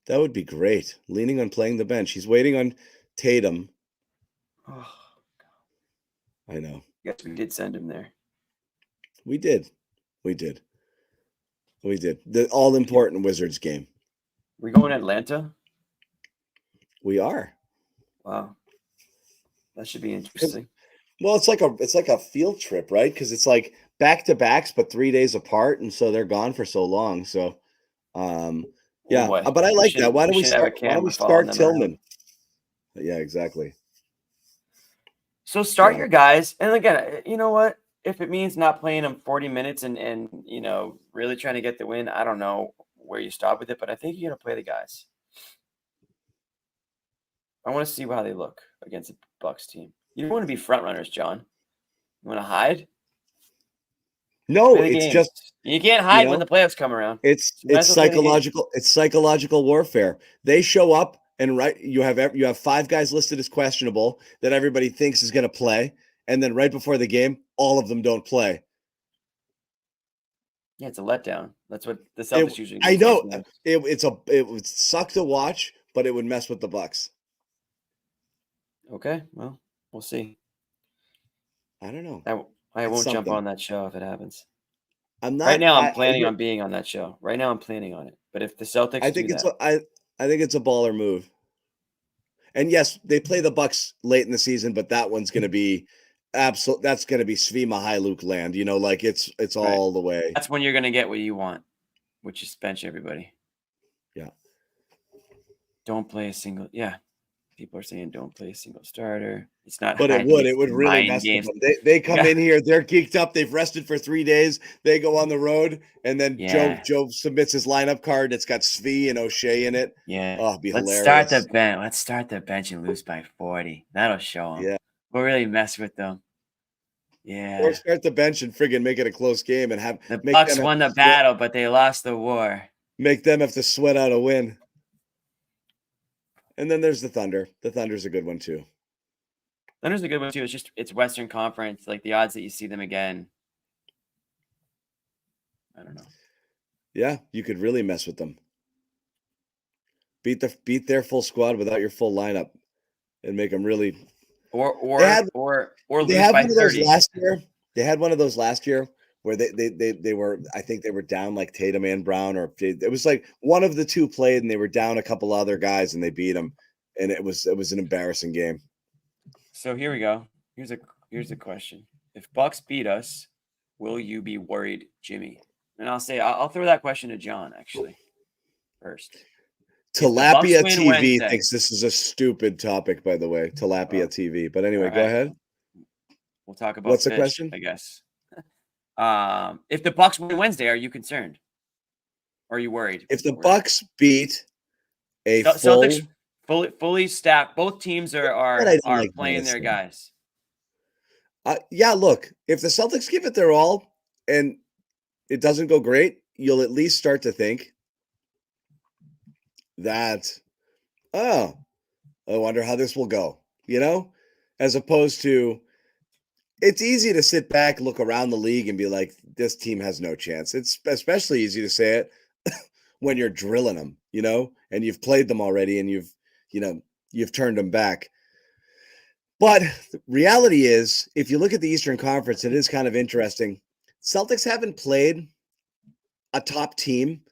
That would be great. Leaning on playing the bench. He's waiting on Tatum. Oh, I know. Yes, we did send him there. We did. The all-important Wizards game. We going to Atlanta? We are. Wow. That should be interesting. Well, it's like a field trip, right? Because it's like back-to-backs, but 3 days apart, and so they're gone for so long. So, yeah. But I like that. Why don't we start Tillman? Yeah, exactly. So start your guys, and again, you know what? If it means not playing them 40 minutes and really trying to get the win, I don't know where you stop with it, but I think you got to play the guys. I want to see how they look against the Bucks team. You don't want to be front runners, John. You want to hide? No, it's just you can't hide when the playoffs come around. It's psychological. It's psychological warfare. They show up and you have 5 guys listed as questionable that everybody thinks is going to play, and then right before the game, all of them don't play. Yeah, it's a letdown. That's what the Celtics usually do. I know it would suck to watch, but it would mess with the Bucks. Okay, well, we'll see. I don't know. I won't jump on that show if it happens. I'm not. Right now, I'm planning on being on that show. Right now, I'm planning on it. But if the Celtics, I think I think it's a baller move. And yes, they play the Bucks late in the season, but that one's going to be absolute. That's going to be Svi Mihailuk land. Like it's all the way. That's when you're going to get what you want, which is bench everybody. Yeah. Don't play a single. Yeah. People are saying don't play a single starter. It's not. But it would really mess with them. They come in here, they're geeked up. They've rested for 3 days. They go on the road, and then Joe submits his lineup card. It's got Svi and O'Shea in it. Yeah. Oh, it'd be hilarious. Let's start the bench and lose by 40. That'll show them. Yeah. We'll really mess with them. Yeah. Or start the bench and friggin' make it a close game and have the Bucks won the battle, but they lost the war. Make them have to sweat out a win. And then there's the Thunder. The Thunder's a good one too. Thunder's a good one too. It's Western Conference. Like the odds that you see them again I don't know. Yeah, you could really mess with them. Beat their full squad without your full lineup, and make them really. Or They lose had by one of those 30. last year. They had one of those last year where they were. I think they were down like Tatum and Brown, or it was like one of the two played, and they were down a couple other guys, and they beat them, and it was an embarrassing game. So here we go. Here's a question: if Bucks beat us, will you be worried, Jimmy? And I'll throw that question to John actually first. Tilapia win TV Wednesday- thinks this is a stupid topic, by the way. Tilapia TV. But anyway, all go right. ahead. We'll talk about What's the fish, question? I guess. If the Bucks win Wednesday, are you concerned? Or are you worried? If the Bucks beat a Celtics fully stacked, both teams are like playing their Madison. guys. Yeah, look, if the Celtics give it their all and it doesn't go great, you'll at least start to think that, oh, I wonder how this will go, as opposed to it's easy to sit back, look around the league and be like, this team has no chance. It's especially easy to say it when you're drilling them, and you've played them already and you've turned them back. But the reality is, if you look at the Eastern Conference, it is kind of interesting. Celtics haven't played a top team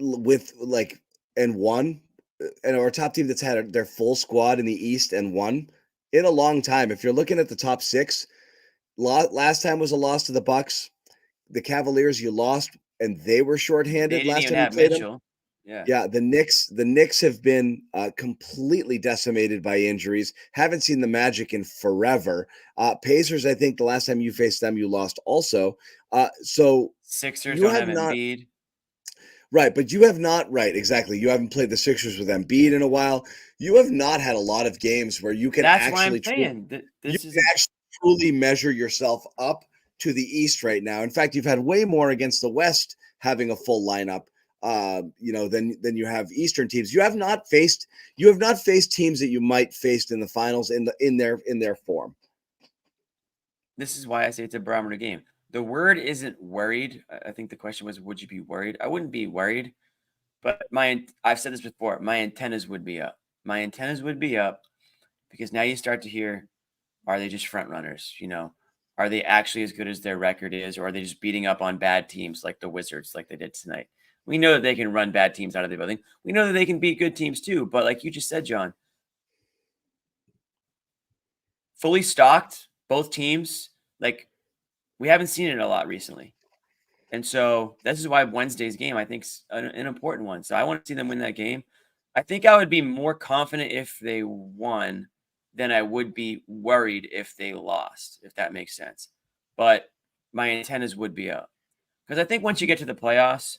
with won, or a top team that's had their full squad in the East and won in a long time. If you're looking at the top six, last time was a loss to the Bucks. The Cavaliers, you lost, and they were shorthanded They didn't last even time you have played Mitchell. them. Yeah. Yeah, the Knicks have been completely decimated by injuries. Haven't seen the Magic in forever. Pacers, I think the last time you faced them, you lost also. So Sixers don't have Embiid. Right, but you have not, right, exactly. You haven't played the Sixers with Embiid in a while. You have not had a lot of games where you can actually truly measure yourself up to the East right now. In fact, you've had way more against the West having a full lineup, than you have Eastern teams. You have not faced teams that you might face in the finals in their form. This is why I say it's a barometer game. The word isn't worried. I think the question was, would you be worried? I wouldn't be worried, but I've said this before. My antennas would be up. My antennas would be up because now you start to hear, are they just front runners? Are they actually as good as their record is, or are they just beating up on bad teams like the Wizards, like they did tonight? We know that they can run bad teams out of the building. We know that they can beat good teams too. But like you just said, John, fully stocked, both teams, we haven't seen it a lot recently. And so this is why Wednesday's game, I think, is an important one. So I want to see them win that game. I think I would be more confident if they won than I would be worried if they lost, if that makes sense. But my antennas would be up. Because I think once you get to the playoffs,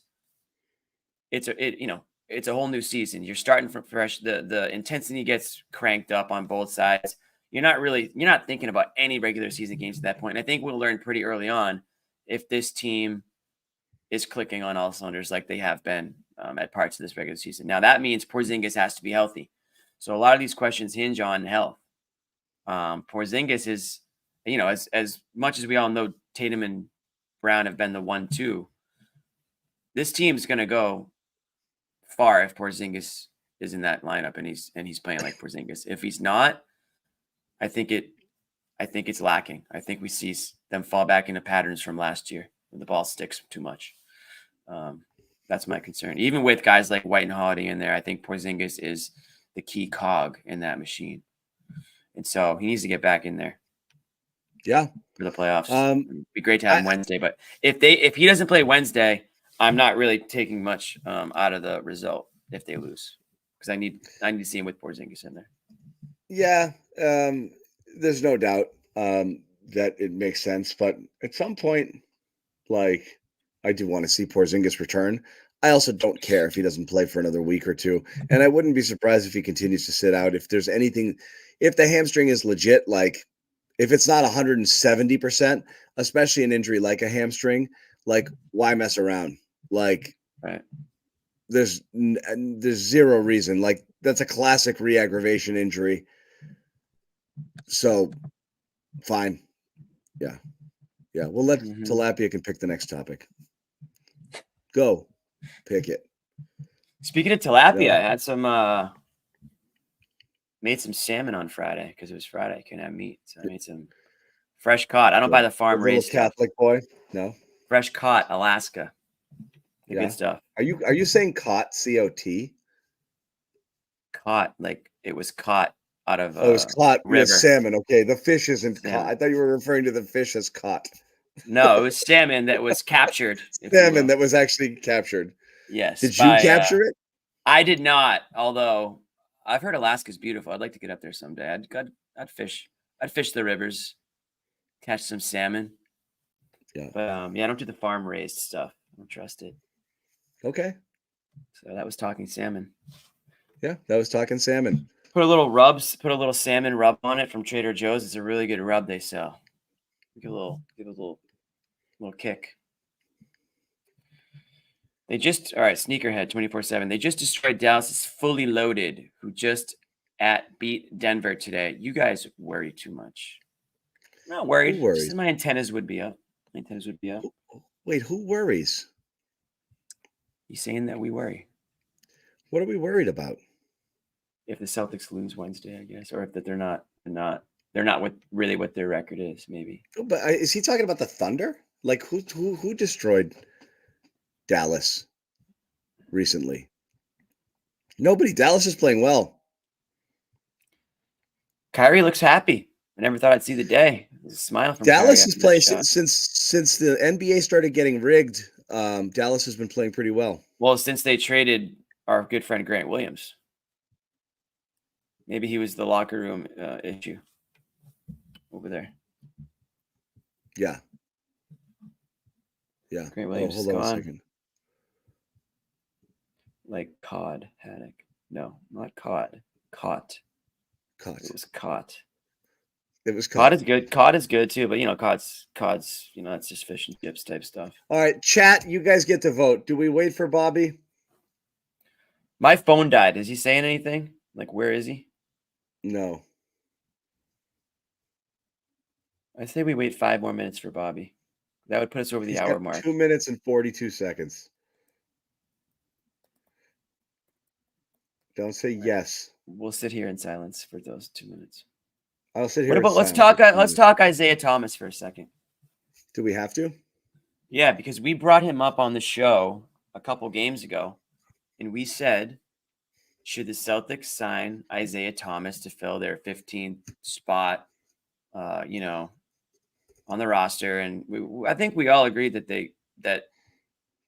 it's a whole new season. You're starting from fresh. The intensity gets cranked up on both sides. You're not thinking about any regular season games at that point. And I think we'll learn pretty early on if this team is clicking on all cylinders like they have been at parts of this regular season. Now that means Porzingis has to be healthy. So a lot of these questions hinge on health. Porzingis is, as much as we all know, Tatum and Brown have been the 1-2. This team's going to go far if Porzingis is in that lineup and he's playing like Porzingis. If he's not, I think it's lacking. I think we see them fall back into patterns from last year when the ball sticks too much. That's my concern. Even with guys like White and Holiday in there, I think Porzingis is the key cog in that machine. And so he needs to get back in there. Yeah. For the playoffs. It'd be great to have him Wednesday. But if he doesn't play Wednesday, I'm not really taking much out of the result if they lose. Because I need to see him with Porzingis in there. Yeah. There's no doubt that it makes sense. But at some point, I do want to see Porzingis return. I also don't care if he doesn't play for another week or two. And I wouldn't be surprised if he continues to sit out. If there's anything, if the hamstring is legit, if it's not 170%, especially an injury like a hamstring, why mess around? Right. There's zero reason. That's a classic re-aggravation injury. So fine. Yeah. Yeah, we'll let Mhm. Tilapia can pick the next topic. Go, pick it. Speaking of tilapia, Yeah. I had some made some salmon on Friday because it was Friday. I couldn't have meat, so I made some fresh caught. I don't buy the farm Good little raised stuff. Catholic boy. No. Fresh caught, Alaska. The Yeah. good stuff. Are you saying caught, C-O-T? Caught, like it was caught out of Oh, it was caught. river. Yes, salmon. Okay, the fish isn't Salmon. caught. I thought you were referring to the fish as caught. No, it was salmon that was captured. if you Salmon will. that was actually captured. Yes. Did you capture it? I did not. Although I've heard Alaska's beautiful. I'd like to get up there someday. I'd fish. I'd fish the rivers, catch some salmon. Yeah. But yeah, I don't do the farm raised stuff. I don't trust it. Okay. So that was talking salmon. Yeah, that was talking salmon. Put a little salmon rub on it from Trader Joe's. It's a really good rub they sell. Give a little kick. All right, Sneakerhead 24/7. They just destroyed Dallas fully loaded, who just beat Denver today. You guys worry too much. I'm not worried. Who worries? Just my antennas would be up. Wait, who worries? He's saying that we worry. What are we worried about? If the Celtics lose Wednesday, I guess, or if that they're not what their record is, maybe. But is he talking about the Thunder? Like who destroyed Dallas recently? Nobody. Dallas is playing well. Kyrie looks happy. I never thought I'd see the day. There's a smile from Dallas Kyrie is after playing that shot. since the NBA started getting rigged. Dallas has been playing pretty well. Well, since they traded our good friend Grant Williams. Maybe he was the locker room issue over there. Yeah. Yeah. Grant Williams hold is on gone. a second. Like cod haddock. No, not cod. Caught. Caught. It was caught. It was Cod is good. Cod is good too, but cod's that's just fish and chips type stuff. All right, chat, you guys get to vote. Do we wait for Bobby? My phone died. Is he saying anything? Like, where is he? No. I say we wait 5 more minutes for Bobby. That would put us over the hour mark. 2 minutes and 42 seconds. Don't say yes. We'll sit here in silence for those 2 minutes. I'll sit here. What about let's silence. talk Isaiah Thomas for a second. Do we have to? Yeah, because we brought him up on the show a couple games ago, and we said, should the Celtics sign Isaiah Thomas to fill their 15th spot, on the roster? And I think we all agreed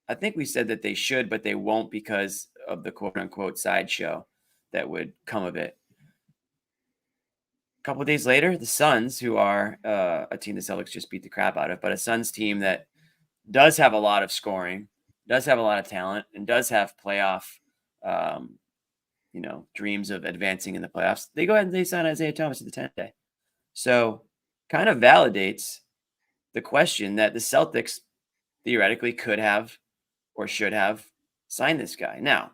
I think we said that they should, but they won't because of the quote unquote sideshow that would come of it. A couple of days later, the Suns, who are a team the Celtics just beat the crap out of, but a Suns team that does have a lot of scoring, does have a lot of talent, and does have playoff, dreams of advancing in the playoffs, they go ahead and they sign Isaiah Thomas to the 10th day. So kind of validates the question that the Celtics theoretically could have or should have signed this guy. Now,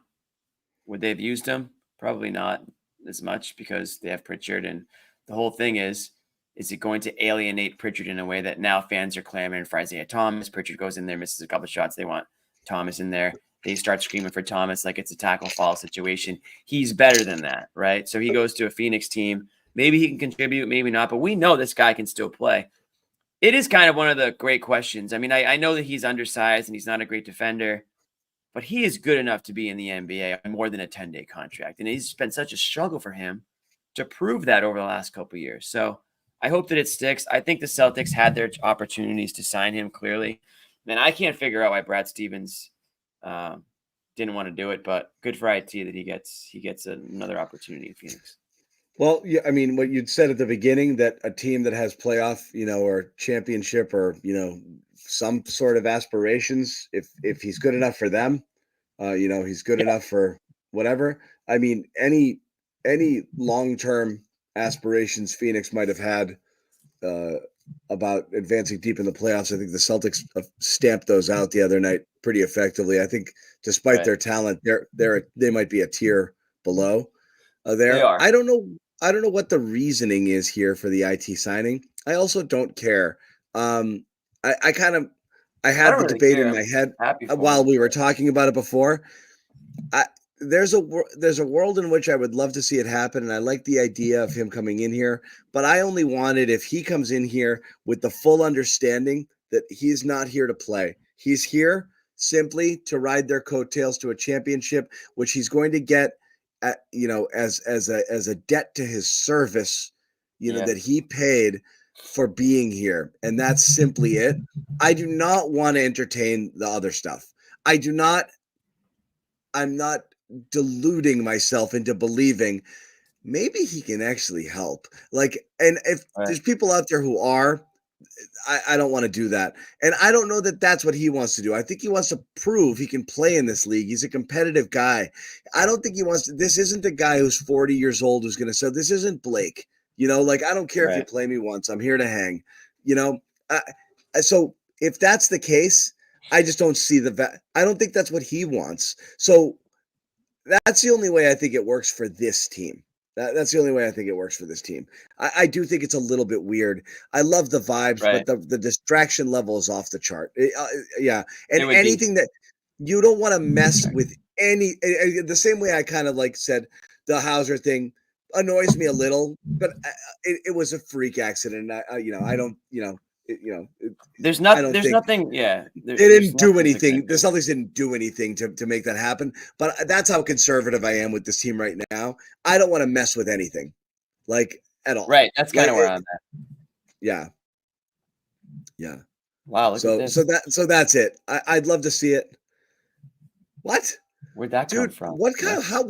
would they have used him? Probably not as much because they have Pritchard. And the whole thing is it going to alienate Pritchard in a way that now fans are clamoring for Isaiah Thomas? Pritchard goes in there, misses a couple of shots. They want Thomas in there. They start screaming for Thomas like it's a tackle fall situation. He's better than that, right? So he goes to a Phoenix team. Maybe he can contribute, maybe not, but we know this guy can still play. It is kind of one of the great questions. I mean, I know that he's undersized and he's not a great defender, but he is good enough to be in the NBA on more than a 10-day contract. And it's been such a struggle for him to prove that over the last couple of years. So I hope that it sticks. I think the Celtics had their opportunities to sign him clearly. And I can't figure out why Brad Stevens didn't want to do it, but good for IT that he gets another opportunity in Phoenix. Well, yeah, I mean, what you'd said at the beginning, that a team that has playoff, or championship or, some sort of aspirations, if he's good enough for them, he's good enough for whatever. I mean, any long-term aspirations Phoenix might have had about advancing deep in the playoffs, I think the Celtics stamped those out the other night pretty effectively. I think despite their talent, they might be a tier below there. They are. I don't know what the reasoning is here for the IT signing. I also don't care. I had I the don't really debate care. in my head Happy for while him. we were talking about it before. There's a world in which I would love to see it happen, and I like the idea of him coming in here. But I only want it if he comes in here with the full understanding that he's not here to play. He's here simply to ride their coattails to a championship, which he's going to get at, as a debt to his service, Yeah. that he paid for being here, and that's simply it. I do not want to entertain the other stuff. I'm not deluding myself into believing maybe he can actually help. And if there's people out there who are, I don't want to do that. And I don't know that that's what he wants to do. I think he wants to prove he can play in this league. He's a competitive guy. I don't think he wants to. This isn't a guy who's 40 years old who's going to say, this isn't Blake. I don't care if you play me once. I'm here to hang. So if that's the case, I just don't see I don't think that's what he wants. So that's the only way I think it works for this team. That's the only way I think it works for this team. I do think it's a little bit weird. I love the vibes, but the distraction level is off the chart. Yeah. And anything that you don't want to mess with the same way I kind of said the Hauser thing annoys me a little, but it was a freak accident. I don't, there's nothing. Yeah, they didn't do anything. The Celtics didn't do anything to make that happen. But that's how conservative I am with this team right now. I don't want to mess with anything, at all. Right. That's kind of where I'm at. Yeah. Yeah. Wow. Look at this. So that's it. I'd love to see it. What? Where'd that come from? What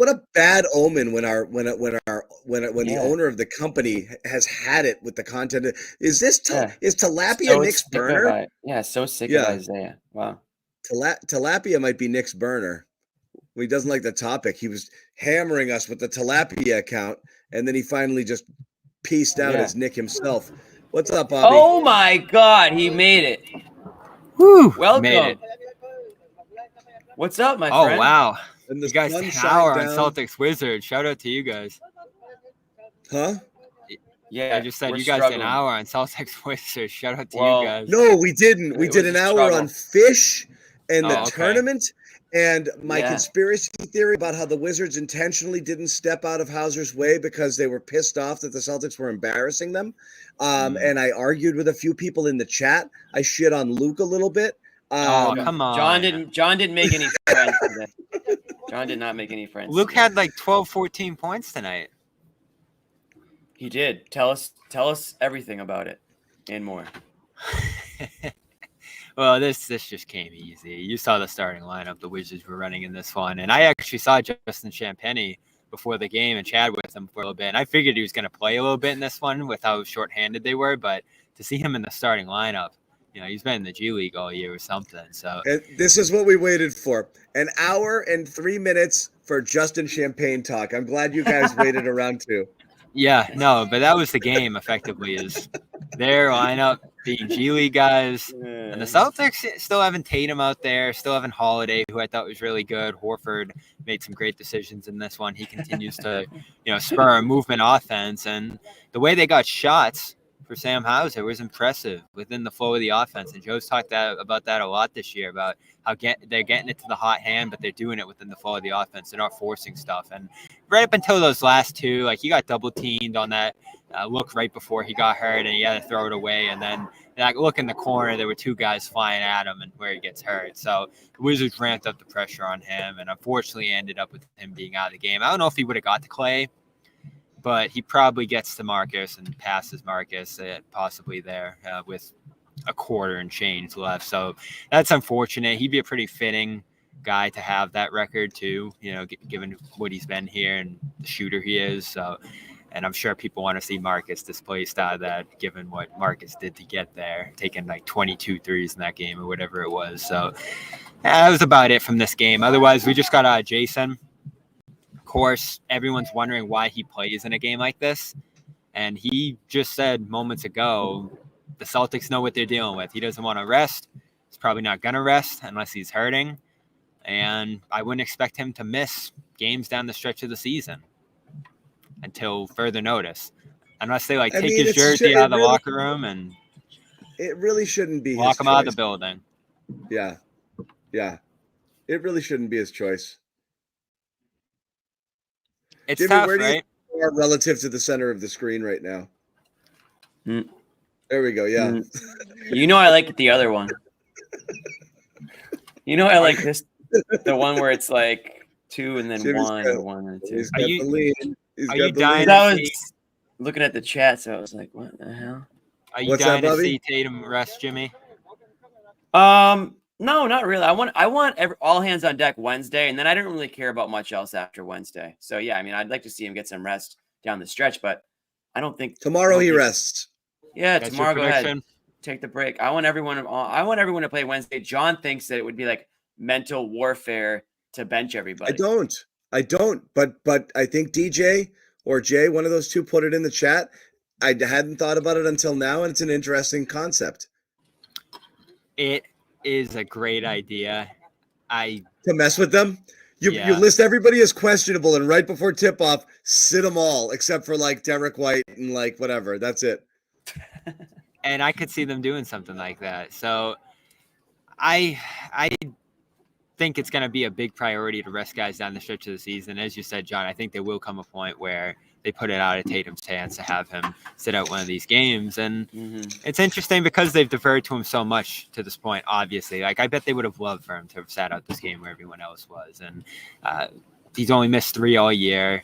a bad omen when the owner of the company has had it with the content. Is tilapia Nick's burner? So sick of Isaiah. Wow. Tilapia might be Nick's burner. He doesn't like the topic. He was hammering us with the tilapia account, and then he finally just pieced out as Nick himself. What's up, Bobby? Oh my God, he made it. Woo! Welcome. Made it. What's up, my friend? Oh, wow. And you guys an hour on Celtics Wizards. Shout out to you guys. Huh? Yeah, I just said you guys did an hour on Celtics Wizards. Shout out to you guys. No, we didn't. We did an hour on fish and the tournament and my conspiracy theory about how the Wizards intentionally didn't step out of Hauser's way because they were pissed off that the Celtics were embarrassing them. And I argued with a few people in the chat. I shit on Luke a little bit. Come on. John didn't make any friends today. John did not make any friends. Luke had 12, 14 points tonight. He did. Tell us everything about it and more. Well, this just came easy. You saw the starting lineup the Wizards were running in this one, and I actually saw Justin Champagnie before the game and chatted with him for a little bit. And I figured he was going to play a little bit in this one with how shorthanded they were, but to see him in the starting lineup, he's been in the G League all year or something. So and this is what we waited for. An hour and 3 minutes for Justin Champagne talk. I'm glad you guys waited around too. Yeah, no, but that was the game effectively is their lineup being G League guys. And the Celtics still having Tatum out there, still having Holiday, who I thought was really good. Horford made some great decisions in this one. He continues to, spur a movement offense. And the way they got shots for Sam Hauser was impressive within the flow of the offense. And Joe's talked about that a lot this year, about how they're getting it to the hot hand, but they're doing it within the flow of the offense. They're not forcing stuff. And right up until those last two, he got double teamed on that look right before he got hurt, and he had to throw it away. And then look in the corner, there were two guys flying at him and where he gets hurt. So the Wizards ramped up the pressure on him, and unfortunately ended up with him being out of the game. I don't know if he would have got to Clay, but he probably gets to Marcus and passes Marcus possibly there with a quarter and change left. So that's unfortunate. He'd be a pretty fitting guy to have that record too, given what he's been here and the shooter he is. So, and I'm sure people want to see Marcus displaced out of that, given what Marcus did to get there, taking 22 threes in that game or whatever it was. So that was about it from this game. Otherwise, we just got Jason. Of course, everyone's wondering why he plays in a game like this. And he just said moments ago, the Celtics know what they're dealing with. He doesn't want to rest. He's probably not going to rest unless he's hurting. And I wouldn't expect him to miss games down the stretch of the season until further notice. Unless they take his jersey out of the locker room and It really shouldn't be Lock his him out of the choice. building. Yeah. It really shouldn't be his choice. It's Jimmy, tough, where do right? you are relative to the center of the screen right now? Mm. There we go. Yeah. You know I like the other one. You know I like this, the one where it's like 2 and then Jimmy's 1 got- and 1 and 2. He's got the lead. He's are got you the dying lead. I to was see? looking at the chat, so I was like, "What the hell?" Are you What's dying that, to Bobby? see Tatum rest, Jimmy? No, not really. I want all hands on deck Wednesday, and then I don't really care about much else after Wednesday. So yeah, I mean, I'd like to see him get some rest down the stretch, but I don't think Tomorrow he rests. Yeah, That's tomorrow your go ahead, prediction? take the break. I want everyone to play Wednesday. John thinks that it would be like mental warfare to bench everybody. I don't. But I think DJ or Jay, one of those two, put it in the chat. I hadn't thought about it until now, and it's an interesting concept. It is a great idea. To mess with them. You Yeah. list everybody as questionable, and right before tip off, sit them all except for like Derek White and like whatever. That's it. And I could see them doing something like that. So I think it's going to be a big priority to rest guys down the stretch of the season. As you said, John, I think there will come a point where they put it out of Tatum's hands to have him sit out one of these games. And it's interesting because they've deferred to him so much to this point, obviously. Like, I bet they would have loved for him to have sat out this game where everyone else was. And he's only missed 3 all year.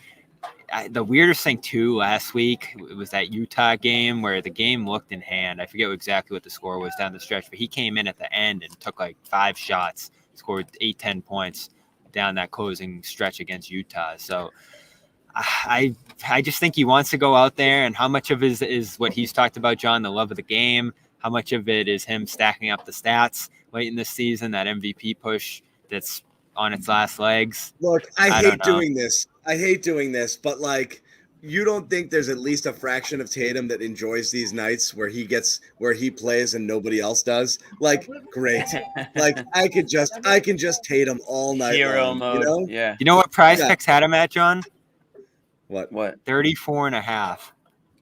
The weirdest thing, too, last week was that Utah game where the game looked in hand. I forget exactly what the score was down the stretch, but he came in at the end and took like 5 shots, scored 8-10 points down that closing stretch against Utah. So I just think he wants to go out there, and how much of it is what he's talked about, John, the love of the game, how much of it is him stacking up the stats late in this season, that MVP push that's on its last legs. Look, I don't hate know. doing this. But like, you don't think there's at least a fraction of Tatum that enjoys these nights where he plays and nobody else does? Like, great. Like, I can just Tatum all night Hero long, mode. you know? Yeah. You know what PrizePicks had him at, John? What? 34.5.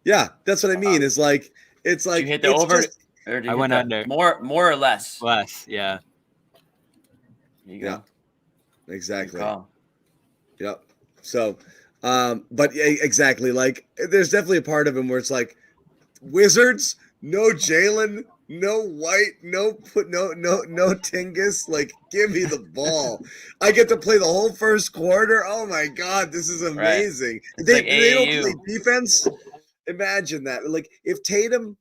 Yeah, that's what I mean. It's like Did you hit the it's over? just- Or did you I hit went the under. More or less. Less, yeah. There you go. Yeah, exactly. Good call. Yep. So, but yeah, exactly. Like, there's definitely a part of him where it's like, Wizards, no Jalen, no White, no Tingus. Like, give me the ball. I get to play the whole first quarter. Oh my God, this is amazing. It's They like don't AAU. play defense. Imagine that. Like, if Tatum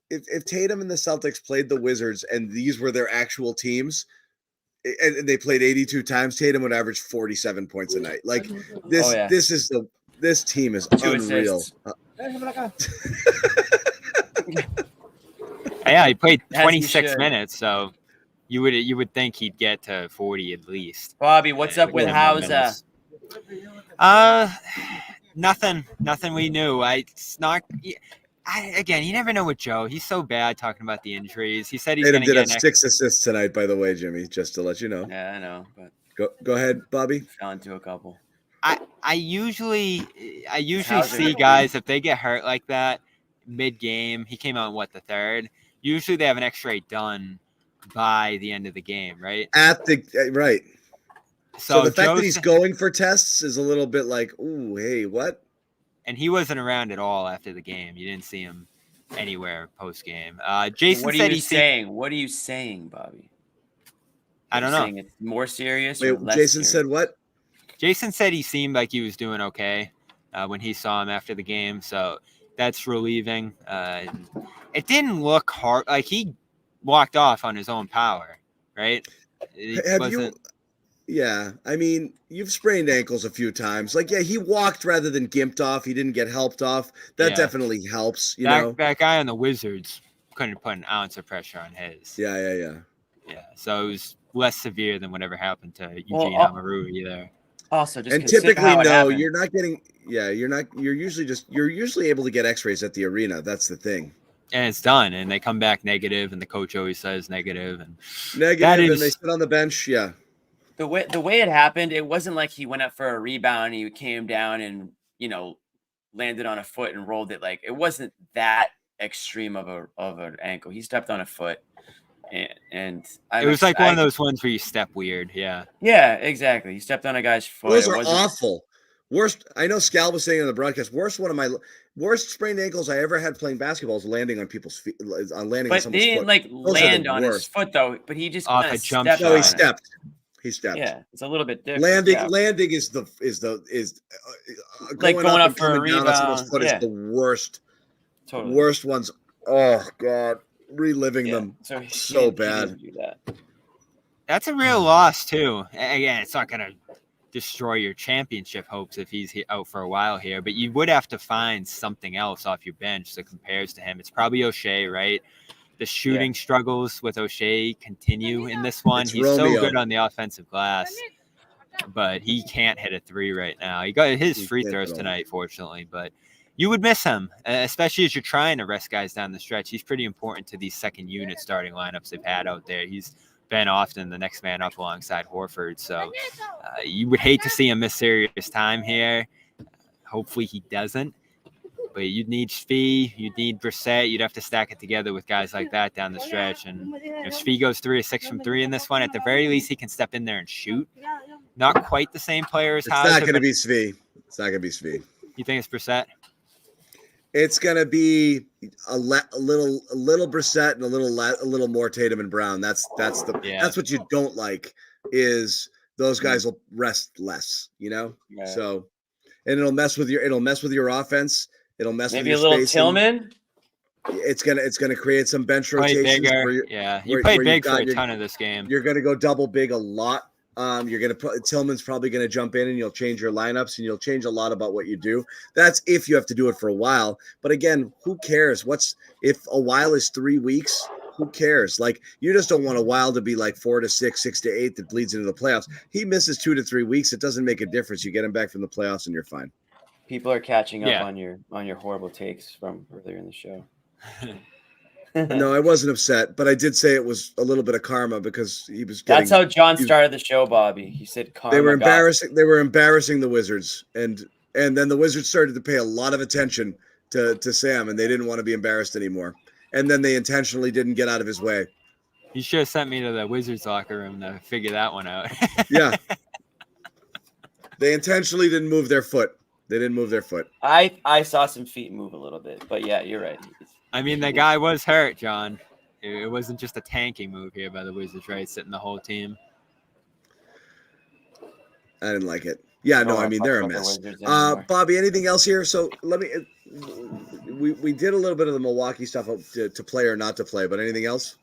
and the Celtics played the Wizards and these were their actual teams, and they played 82 times, Tatum would average 47 points a night. Like, this, Oh, yeah. this team is 2 unreal. assists. Yeah, he played As he 26 should. minutes, so you would think he'd get to 40 at least. Bobby, what's up with more Hauser? minutes. Nothing we knew. Again, you never know with Joe. He's so bad talking about the injuries. He said he's Tatum going to did get have 6 assists tonight, by the way, Jimmy, just to let you know. Yeah, I know, but Go ahead, Bobby. fell into a couple. I usually Hauser see good. guys, if they get hurt like that mid-game, he came out in the third, usually they have an X-ray done by the end of the game, right? Right. So the fact Joe's- that he's going for tests is a little bit like, ooh, hey, what? and he wasn't around at all after the game. You didn't see him anywhere post-game. Jason What are said you he saying? What are you saying, Bobby? I don't Are you know. saying it's more serious or Wait, less Jason serious? said what? Jason said he seemed like he was doing okay when he saw him after the game, so that's relieving. It didn't look hard. Like, he walked off on his own power, right? Yeah, I mean, you've sprained ankles a few times. Like, yeah, he walked rather than gimped off. He didn't get helped off. That Yeah. definitely helps, you know? That guy on the Wizards couldn't put an ounce of pressure on his. Yeah. Yeah, so it was less severe than whatever happened to Eugene Well, Amaru either. Also, just And consider typically, how it no, happened. you're not getting. Yeah, you're usually able to get X-rays at the arena. That's the thing. And it's done, and they come back negative, and the coach always says negative. And Negative, and they sit on the bench. Yeah. The way it happened, it wasn't like he went up for a rebound and he came down and landed on a foot and rolled it. Like, it wasn't that extreme of an ankle. He stepped on a foot, and It was like one of those ones where you step weird. Yeah. Yeah, exactly. He stepped on a guy's foot. Those are awful. Worst. I know Scal was saying on the broadcast. One of my worst sprained ankles I ever had playing basketball is landing on people's feet. On landing on someone's foot. But he didn't like land on his foot though. But he just off a jump stepped. shot. No, he stepped. He stepped. Yeah, it's a little bit different. Landing is like going up for a rebound. Foot is the worst. Totally. Worst ones. Oh God, reliving them. So bad. He do that. That's a real loss too. Again, it's not gonna destroy your championship hopes if he's out for a while here, but you would have to find something else off your bench that compares to him. It's probably O'Shea, right? The shooting struggles with O'Shea continue in this one. He's so good on the offensive glass, but he can't hit a three right now. He got his free throws tonight, fortunately, but you would miss him, especially as you're trying to rest guys down the stretch. He's pretty important to these second unit starting lineups they've had out there. He's been often the next man up alongside Horford. So you would hate to see him miss serious time here. Hopefully he doesn't. But you'd need Svi, you'd need Brissett. You'd have to stack it together with guys like that down the stretch. And if Svi goes 3 of 6 from 3 in this one, at the very least he can step in there and shoot. Not quite the same player as Hauser. It's not going to be Svi. It's not going to be Svi. You think it's Brissett? It's going to be a little Brissett and a little more Tatum and Brown. That's what you don't like is those guys will rest less, you know? Yeah. So, and it'll mess with your offense. It'll mess maybe with a little spacing. Tillman. It's gonna create some bench rotations. You played big for a ton of this game. You're gonna go double big a lot. Tillman's probably gonna jump in and you'll change your lineups and you'll change a lot about what you do. That's if you have to do it for a while. But again, who cares? If a while is 3 weeks? Who cares? Like you just don't want a while to be like 4 to 6, 6 to 8 that bleeds into the playoffs. He misses 2 to 3 weeks. It doesn't make a difference. You get him back from the playoffs and you're fine. People are catching up on your horrible takes from earlier in the show. No, I wasn't upset, but I did say it was a little bit of karma because he was. That's how John started the show, Bobby. He said karma. They were embarrassing. They were embarrassing the Wizards, and then the Wizards started to pay a lot of attention to Sam, and they didn't want to be embarrassed anymore. And then they intentionally didn't get out of his way. You should have sent me to the Wizards locker room to figure that one out. Yeah, they intentionally didn't move their foot. They didn't move their foot. I saw some feet move a little bit, but yeah, you're right. I mean, the guy was hurt, John. It wasn't just a tanking move here by the Wizards, right? Sitting the whole team. I didn't like it. Yeah, no, I mean, they're a mess. Bobby, anything else here? So let me we did a little bit of the Milwaukee stuff to play or not to play, but anything else?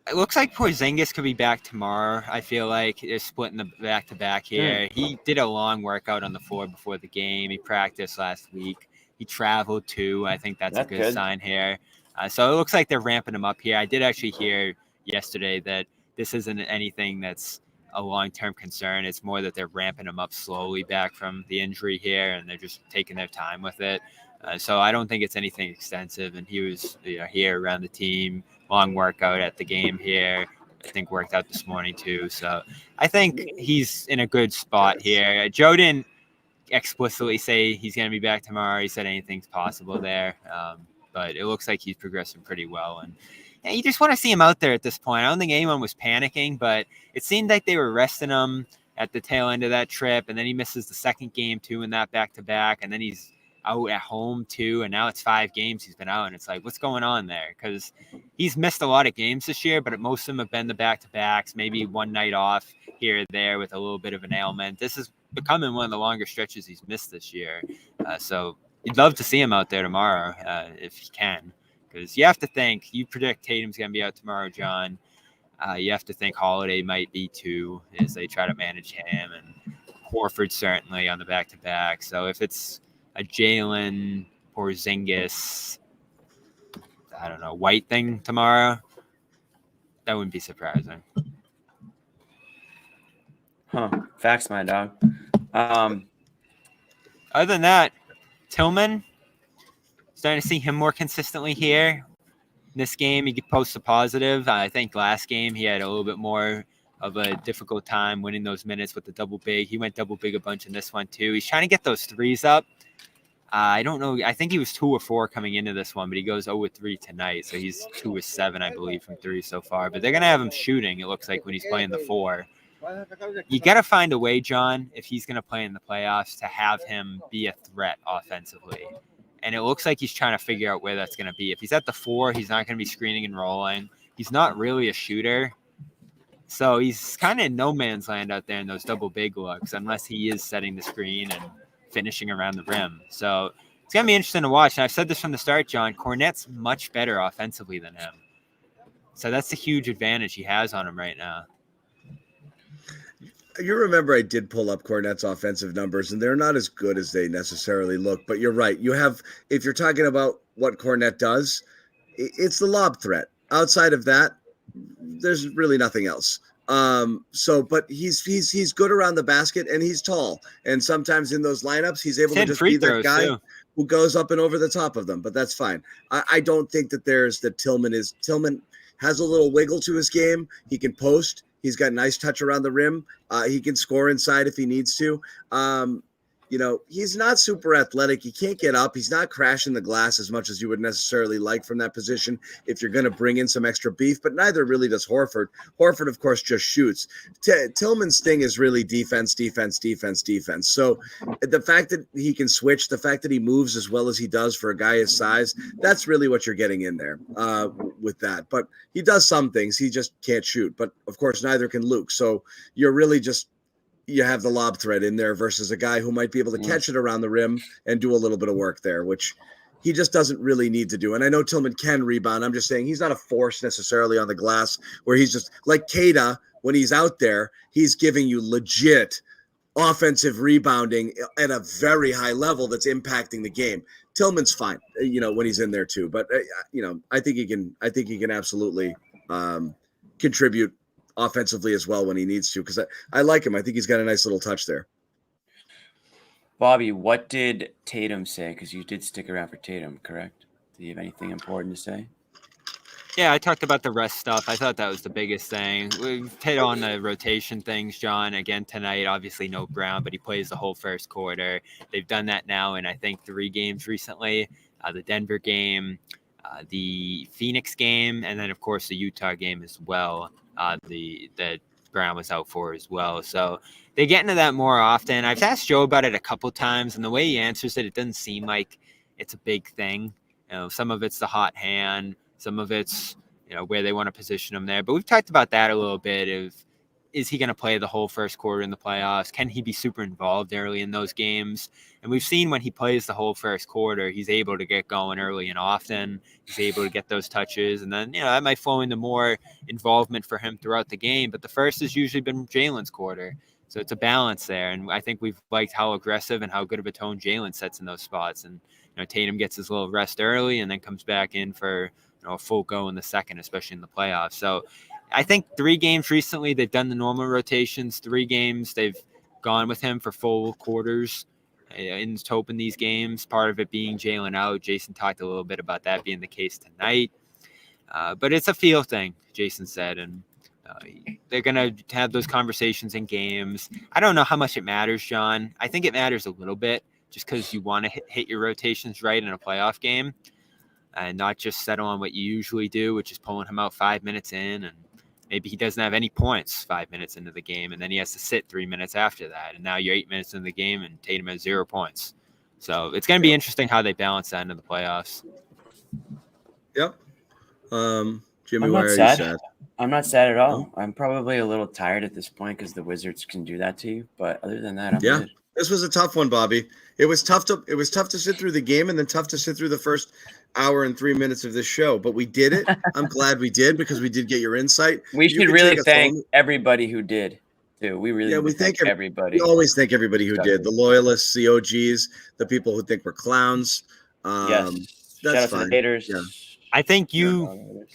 It looks like Porzingis could be back tomorrow. I feel like they're splitting the back-to-back here. He did a long workout on the floor before the game. He practiced last week. He traveled too. I think that's a good sign here. So it looks like they're ramping him up here. I did actually hear yesterday that this isn't anything that's a long-term concern. It's more that they're ramping him up slowly back from the injury here, and they're just taking their time with it. So I don't think it's anything extensive. And he was here around the team. Long workout at the game here. I think worked out this morning too. So I think he's in a good spot here. Joe didn't explicitly say he's going to be back tomorrow. He said anything's possible there. But it looks like he's progressing pretty well. And you just want to see him out there at this point. I don't think anyone was panicking, but it seemed like they were resting him at the tail end of that trip. And then he misses the second game too in that back-to-back. And then he's out at home too, and now it's 5 games he's been out, and it's like, what's going on there? Because he's missed a lot of games this year, but most of them have been the back-to-backs, maybe one night off here or there with a little bit of an ailment. This is becoming one of the longer stretches he's missed this year. So you'd love to see him out there tomorrow if he can, because you have to think, you predict Tatum's going to be out tomorrow, John. You have to think Holiday might be too, as they try to manage him, and Horford certainly on the back-to-back. So if it's a Jalen Porzingis, I don't know, White thing tomorrow, that wouldn't be surprising. Facts, my dog. Other than that, Tillman, starting to see him more consistently here. In this game, he could post a positive. I think last game he had a little bit more of a difficult time winning those minutes with the double big. He went double big a bunch in this one too. He's trying to get those threes up. I don't know. I think he was 2 or 4 coming into this one, but he goes 0 3 tonight. So he's 2 or 7, I believe, from 3 so far. But they're going to have him shooting, it looks like, when he's playing the 4. You got to find a way, John, if he's going to play in the playoffs, to have him be a threat offensively. And it looks like he's trying to figure out where that's going to be. If he's at the 4, he's not going to be screening and rolling. He's not really a shooter. So he's kind of in no man's land out there in those double big looks, unless he is setting the screen and finishing around the rim. So it's going to be interesting to watch. And I've said this from the start, John, Cornette's much better offensively than him. So that's a huge advantage he has on him right now. You remember I did pull up Cornette's offensive numbers, and they're not as good as they necessarily look. But you're right. You have, if you're talking about what Cornette does, it's the lob threat. Outside of that, there's really nothing else. But he's good around the basket, and he's tall. And sometimes in those lineups, he's able to just be that guy who goes up and over the top of them. But that's fine. I don't think that Tillman has a little wiggle to his game. He can post. He's got nice touch around the rim. He can score inside if he needs to. He's not super athletic. He can't get up. He's not crashing the glass as much as you would necessarily like from that position if you're going to bring in some extra beef, but neither really does Horford. Horford, of course, just shoots. Tillman's thing is really defense. So the fact that he can switch, the fact that he moves as well as he does for a guy his size, that's really what you're getting in there with that. But he does some things. He just can't shoot. But, of course, neither can Luke. So you're really just – you have the lob threat in there versus a guy who might be able to catch it around the rim and do a little bit of work there, which he just doesn't really need to do. And I know Tillman can rebound. I'm just saying he's not a force necessarily on the glass where he's just like Keita. When he's out there, he's giving you legit offensive rebounding at a very high level that's impacting the game. Tillman's fine, when he's in there too. But I think he can absolutely contribute offensively as well when he needs to, because I like him. I think he's got a nice little touch there. Bobby, what did Tatum say? Because you did stick around for Tatum, correct? Do you have anything important to say? Yeah, I talked about the rest stuff. I thought that was the biggest thing. We've hit on the rotation things, John. Again, tonight, obviously no Brown, but he plays the whole first quarter. They've done that now in, I think, 3 games recently. The Denver game, the Phoenix game, and then, of course, the Utah game as well. That Brown was out for as well. So they get into that more often. I've asked Joe about it a couple times, and the way he answers it, it doesn't seem like it's a big thing. Some of it's the hot hand, some of it's where they want to position him there. But we've talked about that a little bit. Is he going to play the whole first quarter in the playoffs? Can he be super involved early in those games? And we've seen when he plays the whole first quarter, he's able to get going early and often. He's able to get those touches. And then, that might flow into more involvement for him throughout the game. But the first has usually been Jalen's quarter. So it's a balance there. And I think we've liked how aggressive and how good of a tone Jalen sets in those spots. And, Tatum gets his little rest early and then comes back in for a full go in the second, especially in the playoffs. So I think 3 games recently, they've done the normal rotations. 3 games, they've gone with him for full quarters to open these games, part of it being Jalen out. Jason talked a little bit about that being the case tonight. But it's a feel thing, Jason said, and they're going to have those conversations in games. I don't know how much it matters, John. I think it matters a little bit just because you want to hit your rotations right in a playoff game and not just settle on what you usually do, which is pulling him out 5 minutes in, and maybe he doesn't have any points 5 minutes into the game, and then he has to sit 3 minutes after that. And now you're 8 minutes into the game, and Tatum has 0 points. So it's going to be interesting how they balance that into the playoffs. Yep. Jimmy, I'm why not are sad. you sad? I'm not sad at all. I'm probably a little tired at this point because the Wizards can do that to you. But other than that, I'm good. This was a tough one, Bobby. It was tough to sit through the game and then tough to sit through the first hour and 3 minutes of this show, but we did it. I'm glad we did because we did get your insight. We should really thank everybody who did too. We thank everybody. We always thank everybody who did. The loyalists, the OGs, the people who think we're clowns. Yes. That's Shout out fine. to the haters. Yeah. I think you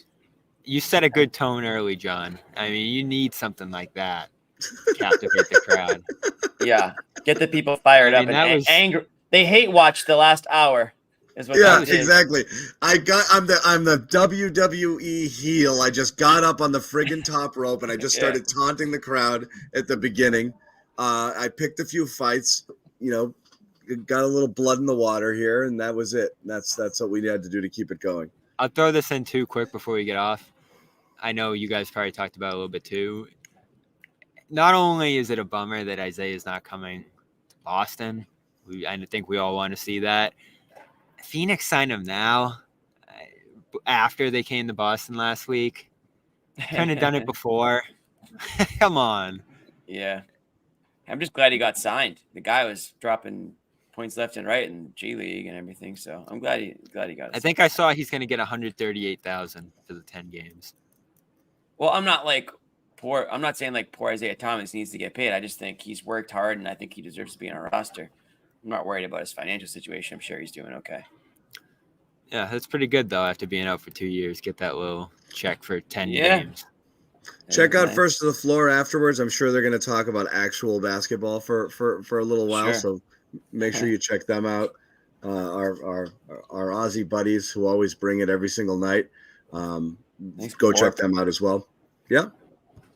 set a good tone early, John. I mean, you need something like that to captivate the crowd. Yeah, get the people fired up and angry. They hate watch the last hour. Is what exactly. I'm the WWE heel. I just got up on the friggin' top rope and I just started taunting the crowd at the beginning. I picked a few fights, got a little blood in the water here, and that was it. That's what we had to do to keep it going. I'll throw this in too quick before we get off. I know you guys probably talked about it a little bit too. Not only is it a bummer that Isaiah is not coming to Boston, I think we all want to see that. Phoenix signed him now after they came to Boston last week. Couldn't have done it before. Come on. Yeah. I'm just glad he got signed. The guy was dropping points left and right in G League and everything, so I'm glad he got it. I think I saw he's going to get $138,000 for the 10 games. Well, I'm not saying like poor Isaiah Thomas needs to get paid. I just think he's worked hard, and I think he deserves to be on our roster. I'm not worried about his financial situation. I'm sure he's doing okay. Yeah, that's pretty good, though, after being out for 2 years. Get that little check for 10 games. Check out First to the Floor afterwards. I'm sure they're going to talk about actual basketball for a little while, so make sure you check them out. Our Aussie buddies who always bring it every single night. Go check them out as well. Yeah.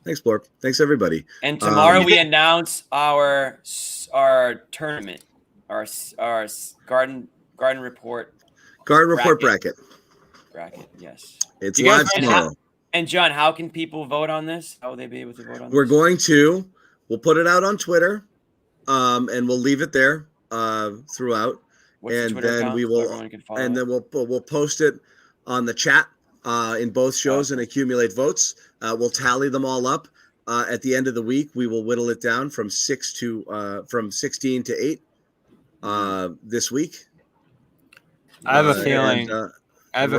Thanks, Blorp. Thanks, everybody. And tomorrow we announce our tournament, our Garden Report. Garden Report bracket. Yes. It's live tomorrow. And John, how can people vote on this? How will they be able to vote on this? We'll put it out on Twitter, and we'll leave it there throughout. What's the Twitter account? We'll post it on the chat in both shows and accumulate votes. We'll tally them all up. At the end of the week, we will whittle it down from 16 to 8 this week. I have a feeling. Thanasis. I have a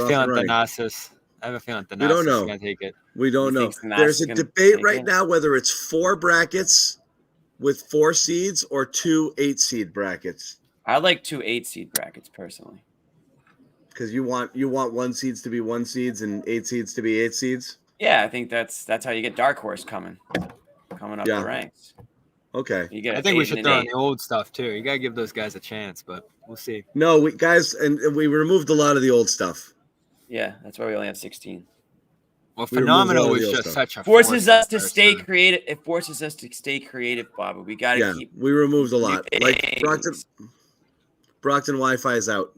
feeling Thanasis is going to take it. We don't know. There's a debate right now whether it's 4 brackets with 4 seeds or 2 8-seed brackets. I like 2 8-seed brackets personally. Because you want 1 seeds to be 1 seeds and 8 seeds to be 8 seeds. Yeah, I think that's how you get Dark Horse coming up the ranks. Okay. I think we should throw in the old stuff too. You gotta give those guys a chance, but we'll see. No, we removed a lot of the old stuff. Yeah, that's why we only have 16. Well, Phenomenal was just such a forces us to stay creative. It forces us to stay creative, Bob. We gotta keep. We removed a lot. Like Brockton Wi-Fi is out.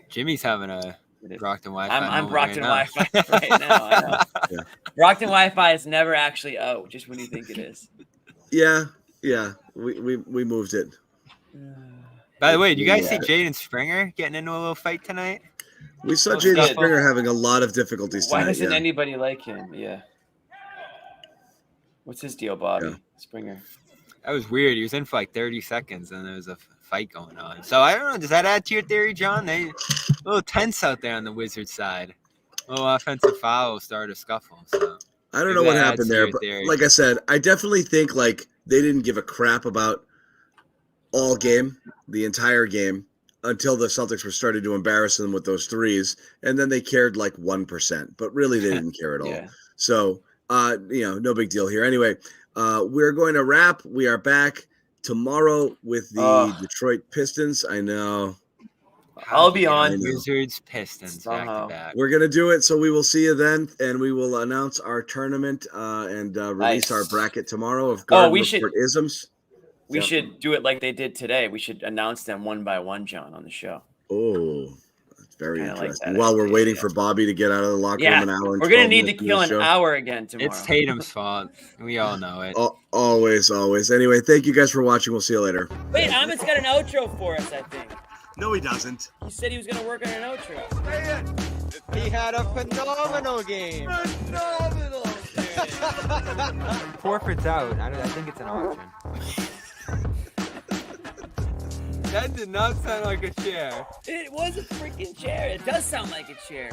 Jimmy's having a Brockton Wi-Fi. I'm Brockton Wi-Fi right now. I know. Yeah. Brockton Wi-Fi is never actually out, just when you think it is. Yeah. We moved it. By the way, do you guys see Jaden Springer getting into a little fight tonight? We saw Jaden Springer having a lot of difficulties tonight. Why doesn't anybody like him? Yeah. What's his deal, Bobby? Springer. That was weird. He was in for like 30 seconds, and there was a fight going on. So I don't know. Does that add to your theory, John? They a little tense out there on the Wizards side. A little offensive foul started a scuffle. So I don't know what happened there, but like I said, I definitely think like they didn't give a crap about the entire game, until the Celtics were started to embarrass them with those threes, and then they cared like 1%, but really they didn't care at all. Yeah. So, no big deal here. Anyway, we're going to wrap. We are back tomorrow with the Detroit Pistons. I know. I'll be on Wizards Pistons back to back. We're going to do it. So we will see you then, and we will announce our tournament and release our bracket tomorrow of Garden Report isms. We should do it like they did today. We should announce them one by one, John, on the show. Oh, that's very interesting. While we're waiting for Bobby to get out of the locker room an hour. We're going to need to kill an hour again tomorrow. It's Tatum's fault. We all know it. Always. Anyway, thank you guys for watching. We'll see you later. Wait, Amit's got an outro for us, I think. No, he doesn't. He said he was going to work on an outro. He had a phenomenal game. Forfeit's out. I think it's an auction. That did not sound like a chair. It was a freaking chair. It does sound like a chair.